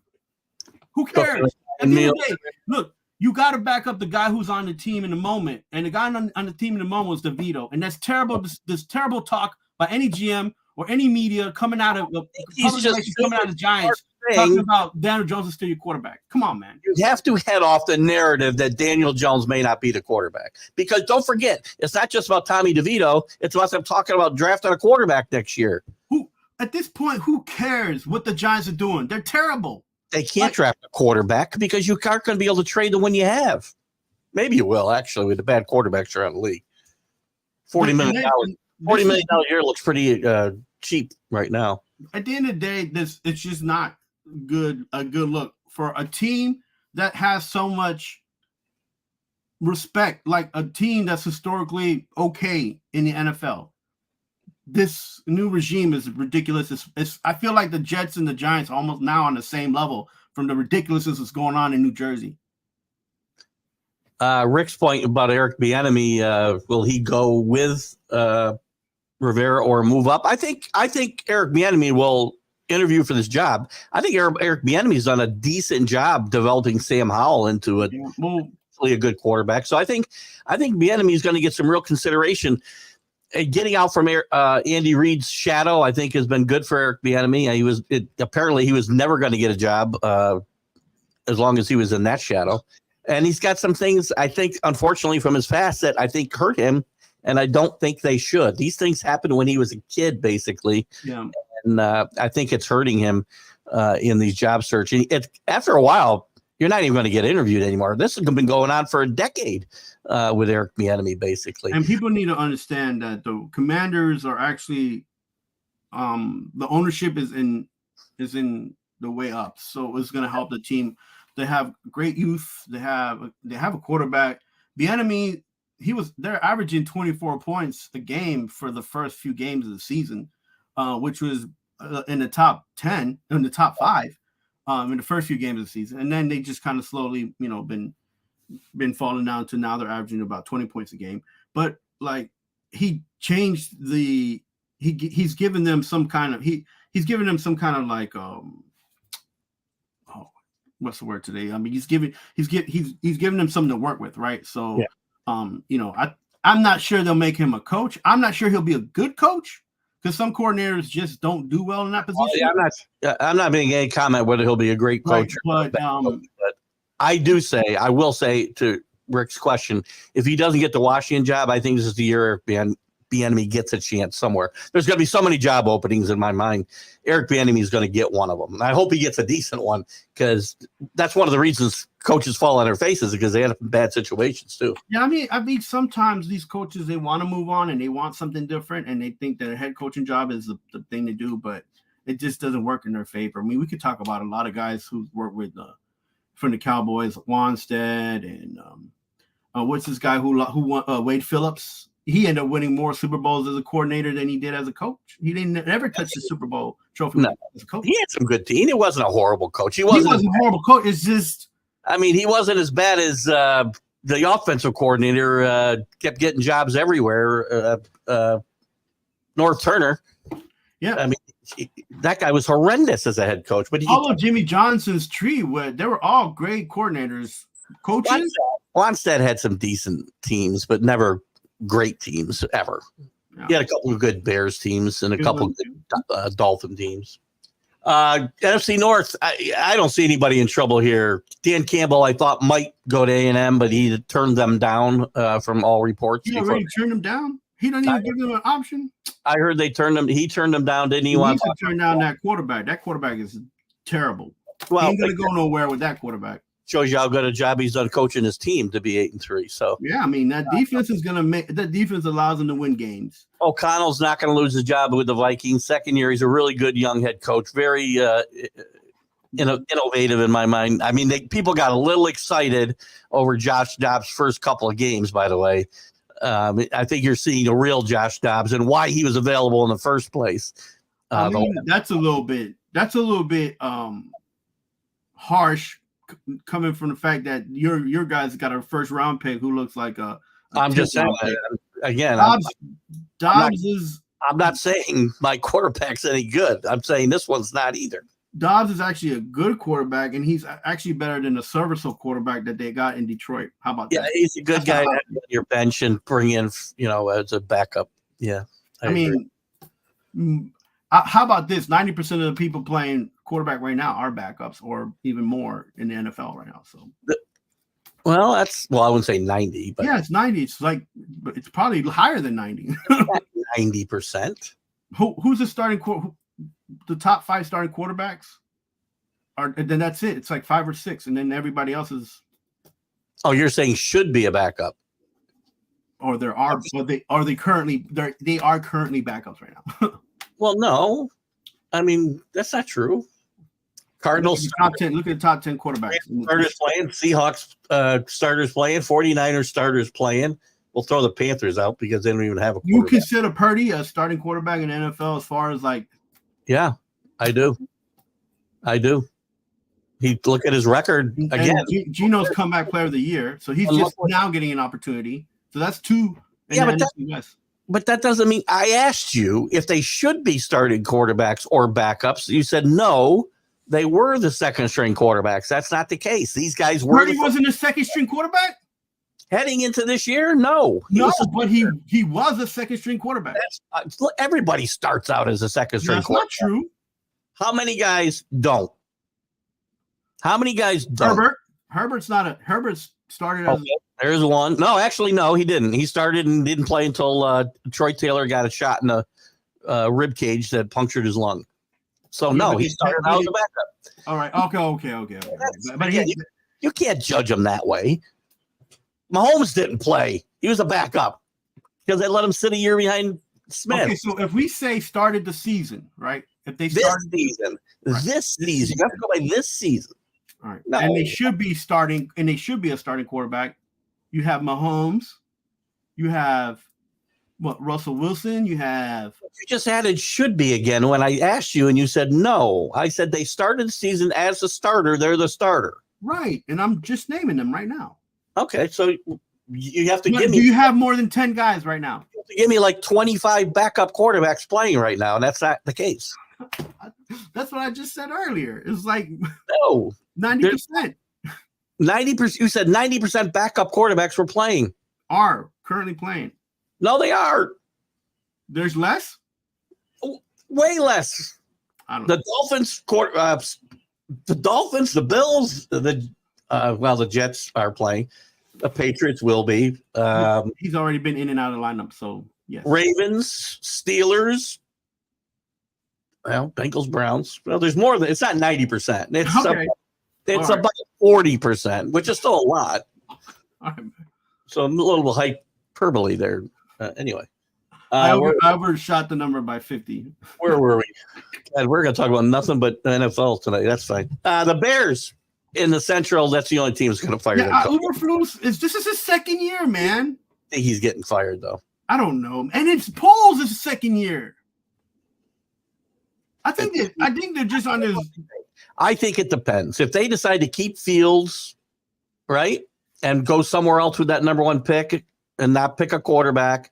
Who cares? At the end of the day, look, you got to back up the guy who's on the team in the moment. And the guy on the team in the moment was DeVito. And that's terrible. This terrible talk by any GM or any media coming out of the Giants. talking about Daniel Jones is still your quarterback. Come on, man. You have to head off the narrative that Daniel Jones may not be the quarterback, because don't forget, it's not just about Tommy DeVito. It's about them talking about drafting a quarterback next year. Who at this point, who cares what the Giants are doing? They're terrible. They can't draft a quarterback because you aren't going to be able to trade the one you have. Maybe you will, actually, with the bad quarterbacks around the league. $40 million a year looks pretty cheap right now. At the end of the day, it's just not a good look for a team that has so much respect, like a team that's historically okay in the NFL. This new regime is ridiculous. I feel like the Jets and the Giants are almost now on the same level from the ridiculousness that's going on in New Jersey. Rick's point about Eric Bieniemy, will he go with Rivera or move up? I think Eric Bieniemy will interview for this job. I think Eric Bieniemy's done a decent job developing Sam Howell into a good quarterback. So I think Bieniemy is going to get some real consideration. Getting out from Andy Reid's shadow, I think, has been good for Eric Bieniemy. Apparently he was never going to get a job as long as he was in that shadow. And he's got some things, I think, unfortunately, from his past that I think hurt him, and I don't think they should. These things happened when he was a kid, basically. Yeah. And I think it's hurting him in these job searching. After a while, you're not even going to get interviewed anymore. This has been going on for a decade with Eric Bieniemy, basically. And people need to understand that the Commanders are actually the ownership is in the way up, so it's going to help the team. They have great youth. They have a quarterback. Bieniemy, they're averaging 24 points a game for the first few games of the season, which was in the top 10, in the top 5, in the first few games of the season, and then they just kind of slowly, been falling down to now they're averaging about 20 points a game. But like he changed he's given them some kind of he's given them some kind of like what's the word today? I mean, he's giving them something to work with, right? So, yeah. I'm not sure they'll make him a coach. I'm not sure he'll be a good coach because some coordinators just don't do well in that position. I'm not making any comment whether he'll be a great coach, right, but I will say to Rick's question, if he doesn't get the Washington job, I think this is the year Bieniemy gets a chance somewhere. There's going to be so many job openings in my mind. Eric Bieniemy is going to get one of them. And I hope he gets a decent one because that's one of the reasons coaches fall on their faces because they end up in bad situations too. Yeah, I mean, sometimes these coaches, they want to move on and they want something different and they think that a head coaching job is the thing to do, but it just doesn't work in their favor. I mean, we could talk about a lot of guys who work with from the Cowboys, Wanstead and what's this guy who won Wade Phillips? He ended up winning more Super Bowls as a coordinator than he did as a coach. He didn't ever touch the Super Bowl trophy as a coach. He had some good team. He wasn't a horrible coach. He wasn't a horrible coach. It's just, I mean, he wasn't as bad as the offensive coordinator kept getting jobs everywhere. North Turner. Yeah. I mean, that guy was horrendous as a head coach. But all of Jimmy Johnson's tree, they were all great coordinators. Coaches. Wanstead had some decent teams, but never great teams ever. Yeah. He had a couple of good Bears teams and a couple of good Dolphin teams. NFC North, I don't see anybody in trouble here. Dan Campbell, I thought might go to A&M, but he turned them down from all reports. He already turned them down? He doesn't even give them an option? I heard he turned them down. Didn't he? He needs to turn down that quarterback. That quarterback is terrible. Well, he ain't going to go nowhere with that quarterback. Shows you how good a job he's done coaching his team to be 8-3. So yeah, I mean that defense is going to make that defense allows him to win games. O'Connell's not going to lose his job with the Vikings. Second year, he's a really good young head coach. Very innovative in my mind. I mean, people got a little excited over Josh Dobbs' first couple of games. By the way, I think you're seeing a real Josh Dobbs and why he was available in the first place. I mean, that's a little bit harsh. Coming from the fact that your guys got a first round pick who looks like I'm just saying again. Dobbs is. I'm not saying my quarterback's any good. I'm saying this one's not either. Dobbs is actually a good quarterback, and he's actually better than the serviceable quarterback that they got in Detroit. How about that? Yeah, he's a good guy to have on your bench and bring in, as a backup. Yeah, I mean, how about this? 90% of the people playing quarterback right now are backups, or even more in the NFL right now. So, well, I wouldn't say 90, but yeah, it's 90. It's like, but it's probably higher than 90. 90%. Who's the starting the top 5 starting quarterbacks? And then that's it. It's like 5 or 6, and then everybody else is. Oh, you're saying should be a backup, or they are currently backups right now. Well, no, I mean that's not true. Cardinals top 10. Look at the top 10 quarterbacks. Starters playing, Seahawks starters playing, 49ers starters playing. We'll throw the Panthers out because they don't even have a quarterback. You consider Purdy a starting quarterback in the NFL as far as like? Yeah, I do. He look at his record again. Geno's comeback player of the year, so he's just now getting an opportunity. So that's 2. But that doesn't mean I asked you if they should be starting quarterbacks or backups. You said no, they were the second string quarterbacks. That's not the case. These guys were. Purdy wasn't a second string quarterback heading into this year. No, but he was a second string quarterback. Everybody starts out as a second string quarterback. That's not true. How many guys don't? How many guys don't? Herbert's started as. There's one. No, actually, no, he didn't. He started and didn't play until Troy Taylor got a shot in the rib cage that punctured his lung. So no, he started out as a backup. All right. Okay. But you can't judge him that way. Mahomes didn't play. He was a backup because they let him sit a year behind Smith. Okay, so if we say started the season, right? If they started this season, you have to go by this season. All right. No. And they should be starting, and they should be a starting quarterback. You have Mahomes. You have Russell Wilson. You just added should be again when I asked you, and you said no. I said they started the season as a starter. They're the starter. Right. And I'm just naming them right now. Okay. So you have to give me. Do you have more than 10 guys right now? You have to give me like 25 backup quarterbacks playing right now, and that's not the case. That's what I just said earlier. It's like no 90%. 90%. You said 90% backup quarterbacks were playing. Are currently playing. No, they are. There's less. Way less. I don't know. The Dolphins, the Bills, the Jets are playing. The Patriots will be. He's already been in and out of the lineup, so yes. Ravens, Steelers. Well, Bengals, Browns. Well, there's more than it's not 90%. It's about 40%, which is still a lot. So a little hyperbole there. Anyway, I overshot the number by 50. Where were we? God, we're going to talk about nothing but NFL tonight. That's fine. The Bears in the Central. That's the only team that's going to fire. Yeah, Uberflus this is his second year, man. I think he's getting fired though. I don't know, and it's Poles' his second year. I think they're just on his. I think it depends. If they decide to keep Fields, right, and go somewhere else with that number 1 pick and not pick a quarterback,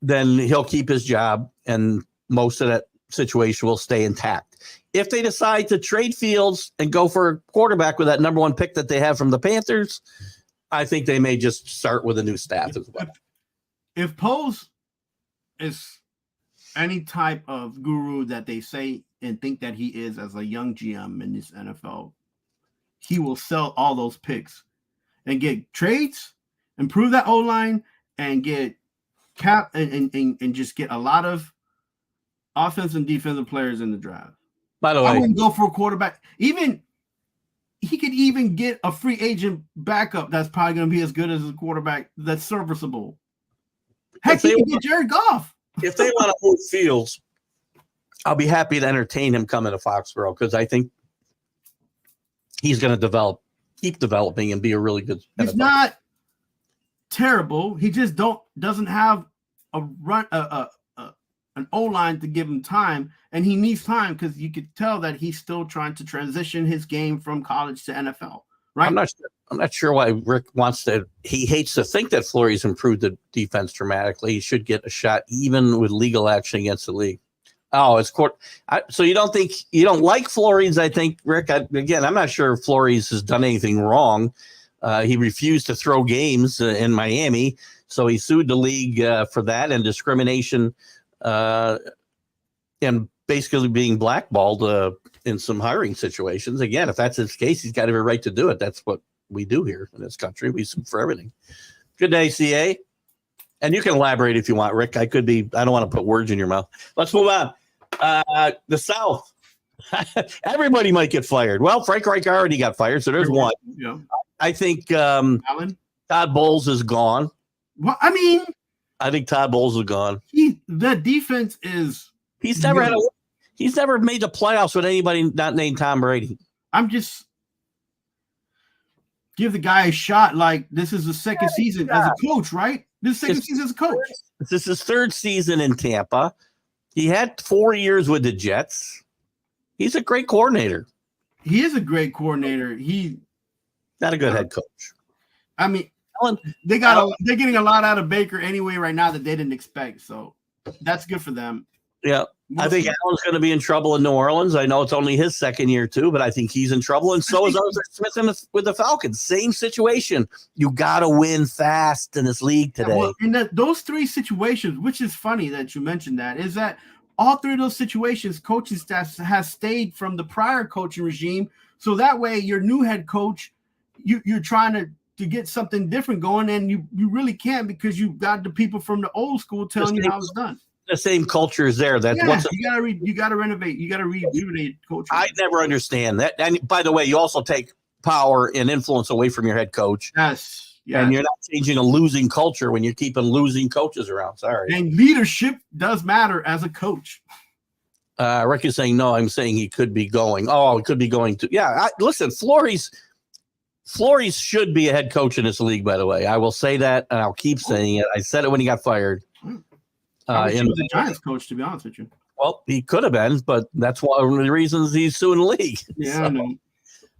then he'll keep his job and most of that situation will stay intact. If they decide to trade Fields and go for a quarterback with that number 1 pick that they have from the Panthers, I think they may just start with a new staff as well. If Poles is any type of guru that they say and think that he is as a young GM in this NFL, he will sell all those picks and get trades, improve that O-line, and get cap and just get a lot of offensive and defensive players in the draft. By the way, I wouldn't go for a quarterback. He could even get a free agent backup that's probably going to be as good as a quarterback that's serviceable. Heck, he can get Jared Goff. If they want to move Fields, I'll be happy to entertain him coming to Foxborough because I think he's going to keep developing and be a really good. He's not terrible. He just doesn't have an O-line to give him time, and he needs time because you could tell that he's still trying to transition his game from college to NFL. Right? I'm not sure why Rick wants to. He hates to think that Flores improved the defense dramatically. He should get a shot even with legal action against the league. Oh, it's court. So you don't like Flores? I think Rick. Again, I'm not sure if Flores has done anything wrong. He refused to throw games in Miami, so he sued the league for that and discrimination, and basically being blackballed in some hiring situations. Again, if that's his case, he's got every right to do it. That's what we do here in this country. We sue for everything. Good day, CA. And you can elaborate if you want, Rick. I don't want to put words in your mouth. Let's move on. The South. Everybody might get fired. Well, Frank Reich already got fired, so there's one. Yeah. I think Allen? Todd Bowles is gone. Well, I mean, I think Todd Bowles is gone. The defense is. He's never made the playoffs with anybody not named Tom Brady. I'm just give the guy a shot. Like, this is the second season as a coach, right? This second season as a coach. This is his third season in Tampa. He had 4 years with the Jets. He's a great coordinator. He is a great coordinator. He not a good head coach. I mean, they're getting a lot out of Baker anyway right now that they didn't expect. So that's good for them. Yeah. I think Allen's going to be in trouble in New Orleans. I know it's only his second year too, but I think he's in trouble. And so is Arthur Smith with the Falcons. Same situation. You got to win fast in this league today. Well, in those three situations, which is funny that you mentioned that, is that all three of those situations, coaching staff has stayed from the prior coaching regime. So that way your new head coach, you're trying to get something different going, and you really can't because you've got the people from the old school telling you how it's done. The same culture is there. That's you gotta renovate. You gotta rejuvenate culture. I never understand that. And by the way, you also take power and influence away from your head coach. Yes. And you're not changing a losing culture when you're keeping losing coaches around. Sorry. And leadership does matter as a coach. Rick is saying no. I'm saying he could be going. Oh, he could be going to. Yeah. Listen, Flores should be a head coach in this league. By the way, I will say that, and I'll keep saying it. I said it when he got fired. He was the Giants coach, to be honest with you. Well, he could have been, but that's one of the reasons he's suing the league. Yeah, so,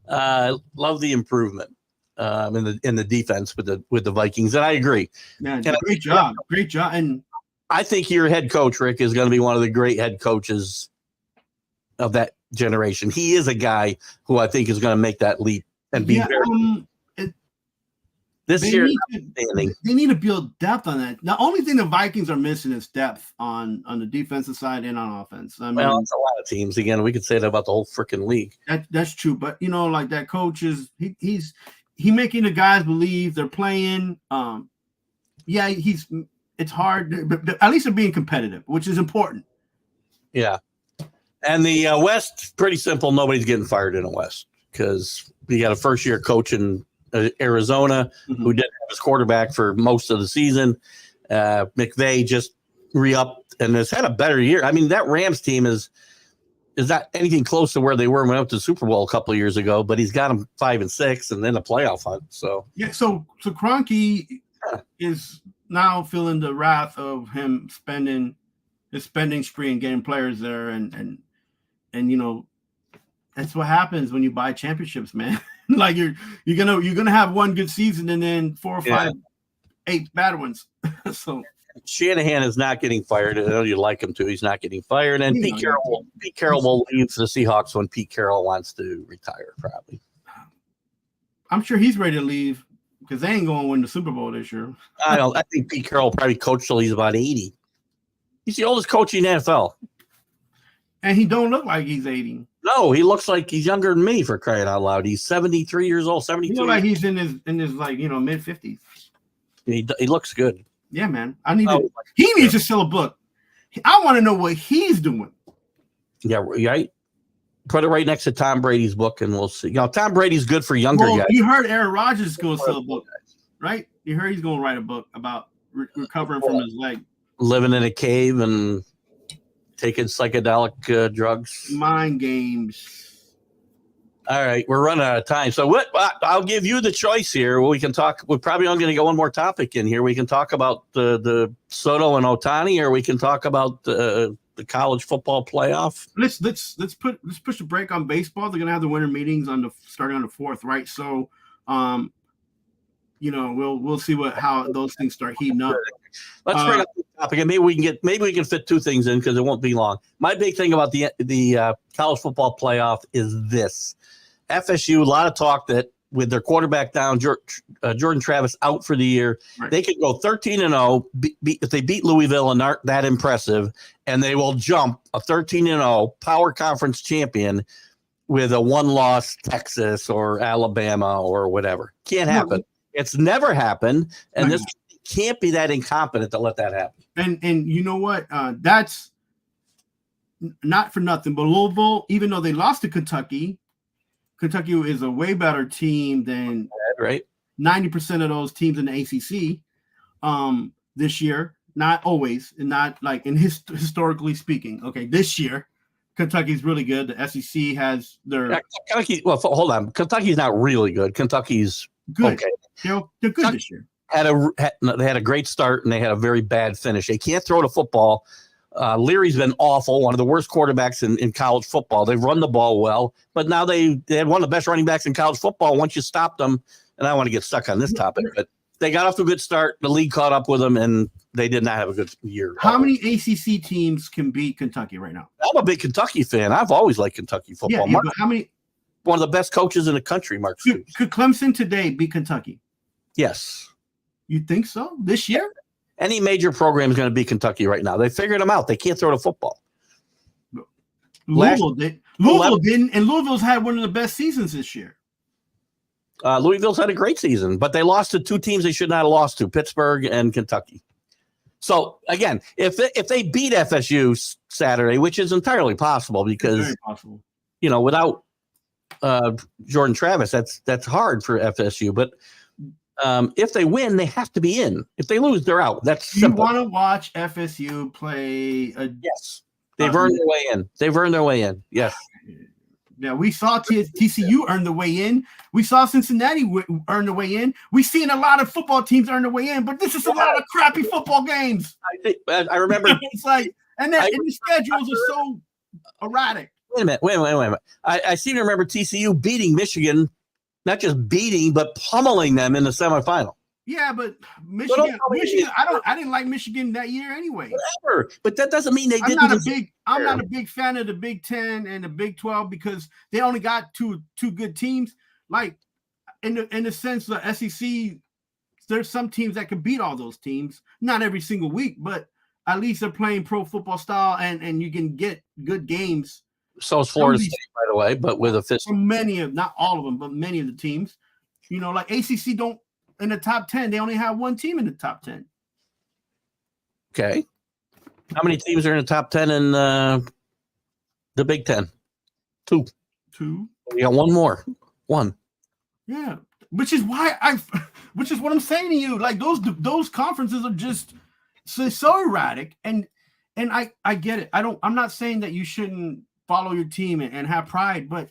I know. Love the improvement in the defense with the Vikings, and I agree. Yeah, great job. And I think your head coach, Rick, is going to be one of the great head coaches of that generation. He is a guy who I think is going to make that leap and be very. This year, they need to build depth on that. The only thing the Vikings are missing is depth on the defensive side and on offense. I mean, well, it's a lot of teams. Again, we could say that about the whole freaking league. That's true, but like that coach is he's making the guys believe they're playing. It's hard, but at least they're being competitive, which is important. Yeah, and the West, pretty simple. Nobody's getting fired in the West because you got a first-year coach in Arizona, who didn't have his quarterback for most of the season. McVay just re-upped and has had a better year. I mean, that Rams team is not anything close to where they were when they went to the Super Bowl a couple of years ago, but he's got them 5-6 and then a playoff hunt. So so Kroenke is now feeling the wrath of him spending his spending spree and getting players there, and that's what happens when you buy championships, man. Like you're gonna have one good season and then 4 or 5, 8 bad ones. So Shanahan is not getting fired. I know you like him to. He's not getting fired. And Pete Carroll will leave the Seahawks when Pete Carroll wants to retire, probably. I'm sure he's ready to leave because they ain't going to win the Super Bowl this year. I think Pete Carroll probably coached till he's about 80. He's the oldest coach in the NFL. And he don't look like he's 80. No, he looks like he's younger than me, for crying out loud. He's 73 years old, 72. He looks like he's in his mid 50s. He looks good. Yeah, man. He needs to sell a book. I want to know what he's doing. Yeah, right. Put it right next to Tom Brady's book, and we'll see. Tom Brady's good for younger guys. You heard Aaron Rodgers is going to sell a book, right? You heard he's going to write a book about recovering from his leg. Living in a cave and taking psychedelic drugs. Mind games. All right, we're running out of time. So I'll give you the choice here. We can talk. We're probably only going to get one more topic in here. We can talk about the Soto and Ohtani, or we can talk about the college football playoff. Let's push a break on baseball. They're going to have the winter meetings starting on the 4th, right? So, we'll see how those things start heating up. Let's bring up the topic, and maybe we can fit 2 things in because it won't be long. My big thing about the college football playoff is this: FSU. A lot of talk that with their quarterback down, Jordan Travis out for the year, right, they could go 13-0 if they beat Louisville and aren't that impressive, and they will jump a 13-0 power conference champion with a one-loss Texas or Alabama or whatever. Can't happen. It's never happened, and this can't be that incompetent to let that happen. And you know what? That's not for nothing, but Louisville, even though they lost to Kentucky is a way better team than 90% of those teams in the ACC this year. Not always, and not like historically speaking. Okay, this year, Kentucky's really good. The SEC has their Kentucky. Well, hold on. Kentucky's not really good. Kentucky's good. Okay. They're good Kentucky this year. They had a great start and they had a very bad finish. They can't throw the football. Leary's been awful, one of the worst quarterbacks in college football. They've run the ball well, but now they had one of the best running backs in college football. Once you stop them, and I don't want to get stuck on this topic, but they got off to a good start. The league caught up with them, and they did not have a good year. How many ACC teams can beat Kentucky right now? I'm a big Kentucky fan. I've always liked Kentucky football. Yeah, but how many? One of the best coaches in the country, Mark. Could Clemson today beat Kentucky? Yes. You think so? This year? Any major program is going to beat Kentucky right now. They figured them out. They can't throw the football. Louisville didn't, and Louisville's had one of the best seasons this year. Louisville's had a great season, but they lost to two teams they should not have lost to, Pittsburgh and Kentucky. So, again, if they beat FSU Saturday, which is entirely possible because, without Jordan Travis, that's hard for FSU. But if they win, they have to be in. If they lose, they're out. That's simple. You want to watch FSU play? Yes. They've earned their way in. They've earned their way in. Yes. Yeah, we saw TCU earn the way in. We saw Cincinnati earn the way in. We've seen a lot of football teams earn the way in, but this is a lot of crappy football games. I remember. It's like, and the schedules are so erratic. Wait a minute. I seem to remember TCU beating Michigan, not just beating, but pummeling them in the semifinal. Yeah, but Michigan. I didn't like Michigan that year anyway. Whatever, but that doesn't mean they didn't. I'm not a big fan of the Big Ten and the Big 12 because they only got two good teams. Like in the sense the SEC, there's some teams that can beat all those teams. Not every single week, but at least they're playing pro football style, and you can get good games. So is Florida State, by the way, but with a fist. Not all of them, but many of the teams. Like ACC don't. In the top 10, they only have one team in the top 10. Okay. How many teams are in the top 10 in the Big Ten? Two. We got one more. One. Yeah. Which is what I'm saying to you. Like those conferences are just so erratic. And I get it. I'm not saying that you shouldn't follow your team and have pride, but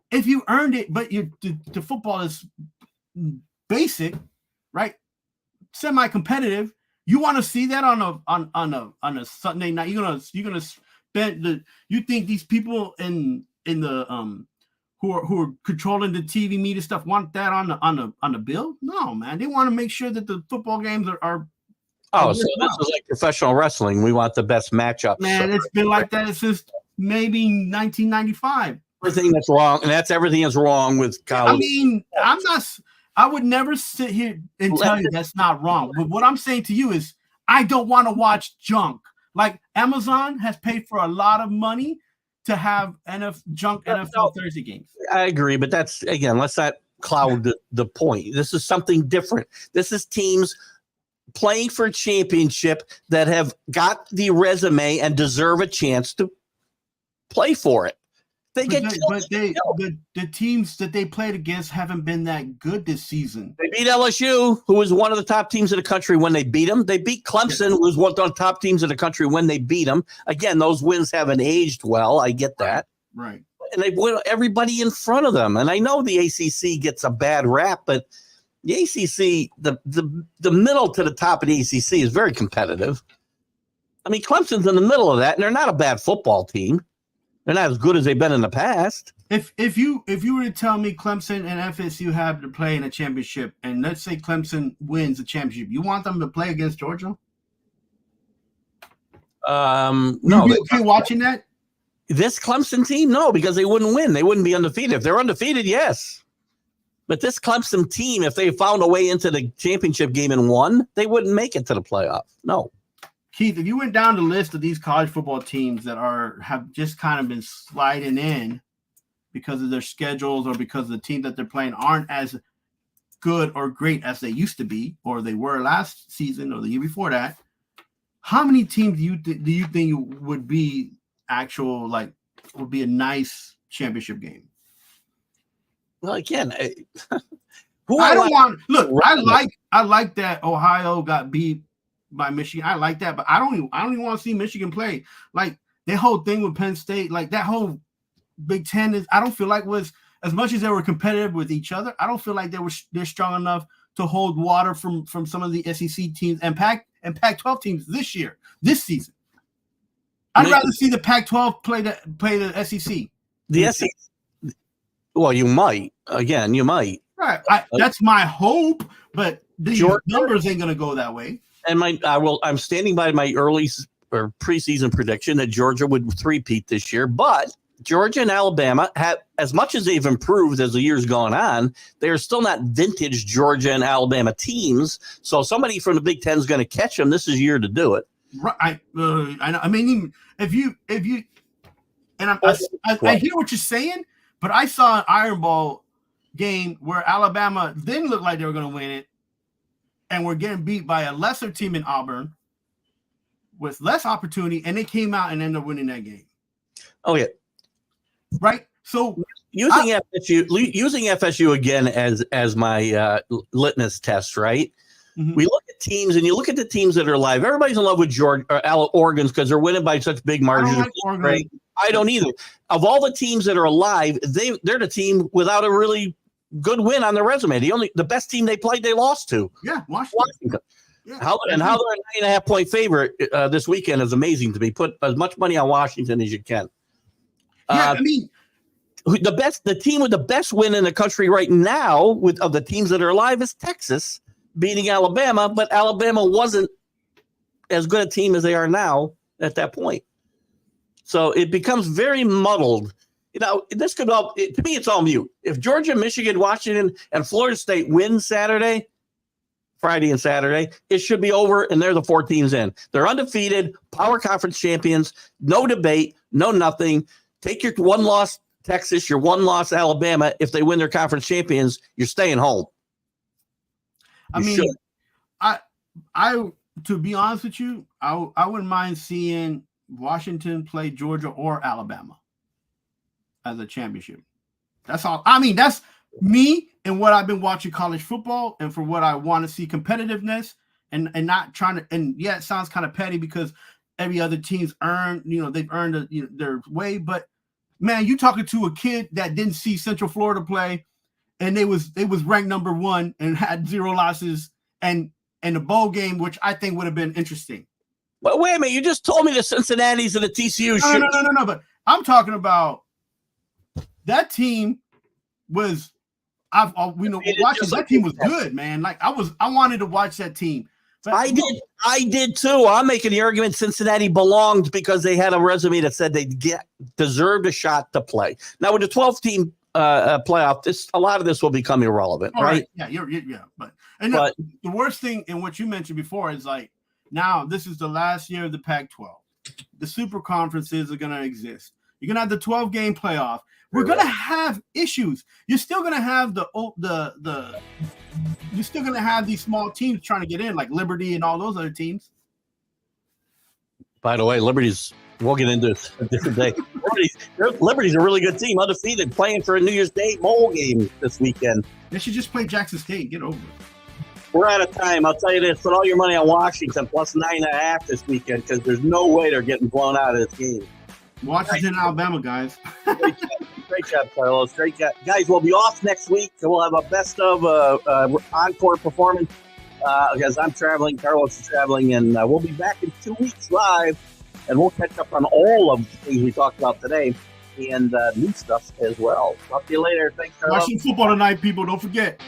if you earned it, but the football is basic, right? Semi-competitive. You want to see that on a Sunday night? You're gonna spend you think these people in the who are controlling the TV media stuff want that on the bill? No, man. They want to make sure that the football games are so this is like professional wrestling. We want the best matchups. Man, it's been like that since maybe 1995. Everything that's wrong, and that's everything that's wrong with college. I mean, I would never sit here and tell you that's not wrong. But what I'm saying to you is I don't want to watch junk. Like Amazon has paid for a lot of money to have NFL Thursday games. I agree, but that's, again, let's not cloud the point. This is something different. This is teams playing for a championship that have got the resume and deserve a chance to play for it. The teams that they played against haven't been that good this season. They beat LSU, who was one of the top teams in the country when they beat them. They beat Clemson, who was one of the top teams in the country when they beat them. Again, those wins haven't aged well. I get that. Right. And they win everybody in front of them. And I know the ACC gets a bad rap, but the ACC, the middle to the top of the ACC is very competitive. I mean, Clemson's in the middle of that, and they're not a bad football team. They're not as good as they've been in the past. If you were to tell me Clemson and FSU have to play in a championship, and let's say Clemson wins the championship, you want them to play against Georgia? No. You'd be okay watching that? This Clemson team, no, because they wouldn't win. They wouldn't be undefeated. If they're undefeated, yes. But this Clemson team, if they found a way into the championship game and won, they wouldn't make it to the playoff. No. Keith, if you went down the list of these college football teams that have just kind of been sliding in, because of their schedules or because the team that they're playing aren't as good or great as they used to be, or they were last season or the year before that, how many teams do you think would be would be a nice championship game? Well, again, I like that Ohio got beat by Michigan. I like that, but I don't even want to see Michigan play. Like that whole thing with Penn State, like that whole Big Ten I don't feel like was, as much as they were competitive with each other, I don't feel like they're strong enough to hold water from some of the SEC teams and Pac-12 teams this season. I'd rather see the Pac-12 play the SEC. The SEC. Well, you might. Again, you might. Right. That's my hope, but the numbers ain't gonna go that way. And I'm standing by my early or preseason prediction that Georgia would three-peat this year, but Georgia and Alabama have, as much as they've improved as the year's gone on, they're still not vintage Georgia and Alabama teams. So somebody from the Big Ten is going to catch them. This is your year to do it. Right. I mean, if you, and I hear what you're saying, but I saw an Iron Bowl game where Alabama didn't look like they were going to win it, and were getting beat by a lesser team in Auburn with less opportunity, and they came out and ended up winning that game. Oh yeah. Right. So using FSU again as my litmus test, right? Mm-hmm. We look at teams, and you look at the teams that are alive. Everybody's in love with Georgia or Oregon's because they're winning by such big margins. I don't either. Of all the teams that are alive, they're the team without a really good win on their resume. The best team they played, they lost to. Yeah, Washington. Yeah. How they're a 9.5 point favorite this weekend is amazing to me. Put as much money on Washington as you can. Yeah, I mean, the team with the best win in the country right now of the teams that are alive is Texas beating Alabama, but Alabama wasn't as good a team as they are now at that point. So it becomes very muddled. This could all, to me, it's all mute. If Georgia, Michigan, Washington, and Florida State win Friday and Saturday, it should be over, and they're the 4 teams in. They're undefeated, power conference champions, no debate, no nothing. Take your 1-loss Texas, your 1-loss Alabama. If they win their conference champions, you're staying home. To be honest with you, I wouldn't mind seeing Washington play Georgia or Alabama as a championship. That's all. I mean, that's me and what I've been watching college football, and for what I want to see competitiveness and not trying to. And yeah, it sounds kind of petty because every other team's they've earned their way. But man, you talking to a kid that didn't see Central Florida play, and they was ranked number 1 and had 0 losses and the bowl game, which I think would have been interesting. Well, wait a minute, you just told me the Cincinnati's and the TCU. No. But I'm talking about that team was. Watching that team was good, man. Like I wanted to watch that team. But I did too. I'm making the argument Cincinnati belonged because they had a resume that said they deserved a shot to play. Now with the 12-team playoff, a lot of this will become irrelevant, right? Yeah, But the worst thing in what you mentioned before is like now this is the last year of the Pac-12. The super conferences are going to exist. You're going to have the 12-game playoff. We're going to have issues. You're still going to have you're still going to have these small teams trying to get in, like Liberty and all those other teams. By the way, we'll get into this a different day. Liberty's a really good team, undefeated, playing for a New Year's Day bowl game this weekend. They should just play Jackson State. Get over it. We're out of time. I'll tell you this. Put all your money on Washington plus 9.5 this weekend because there's no way they're getting blown out of this game. Washington, Alabama, guys. Great job, Carlos. Great job. Guys, we'll be off next week. So we'll have a best of encore performance because I'm traveling, Carlos is traveling, and we'll be back in 2 weeks live, and we'll catch up on all of the things we talked about today and new stuff as well. Talk to you later. Thanks, Carlos. Watching football tonight, people. Don't forget.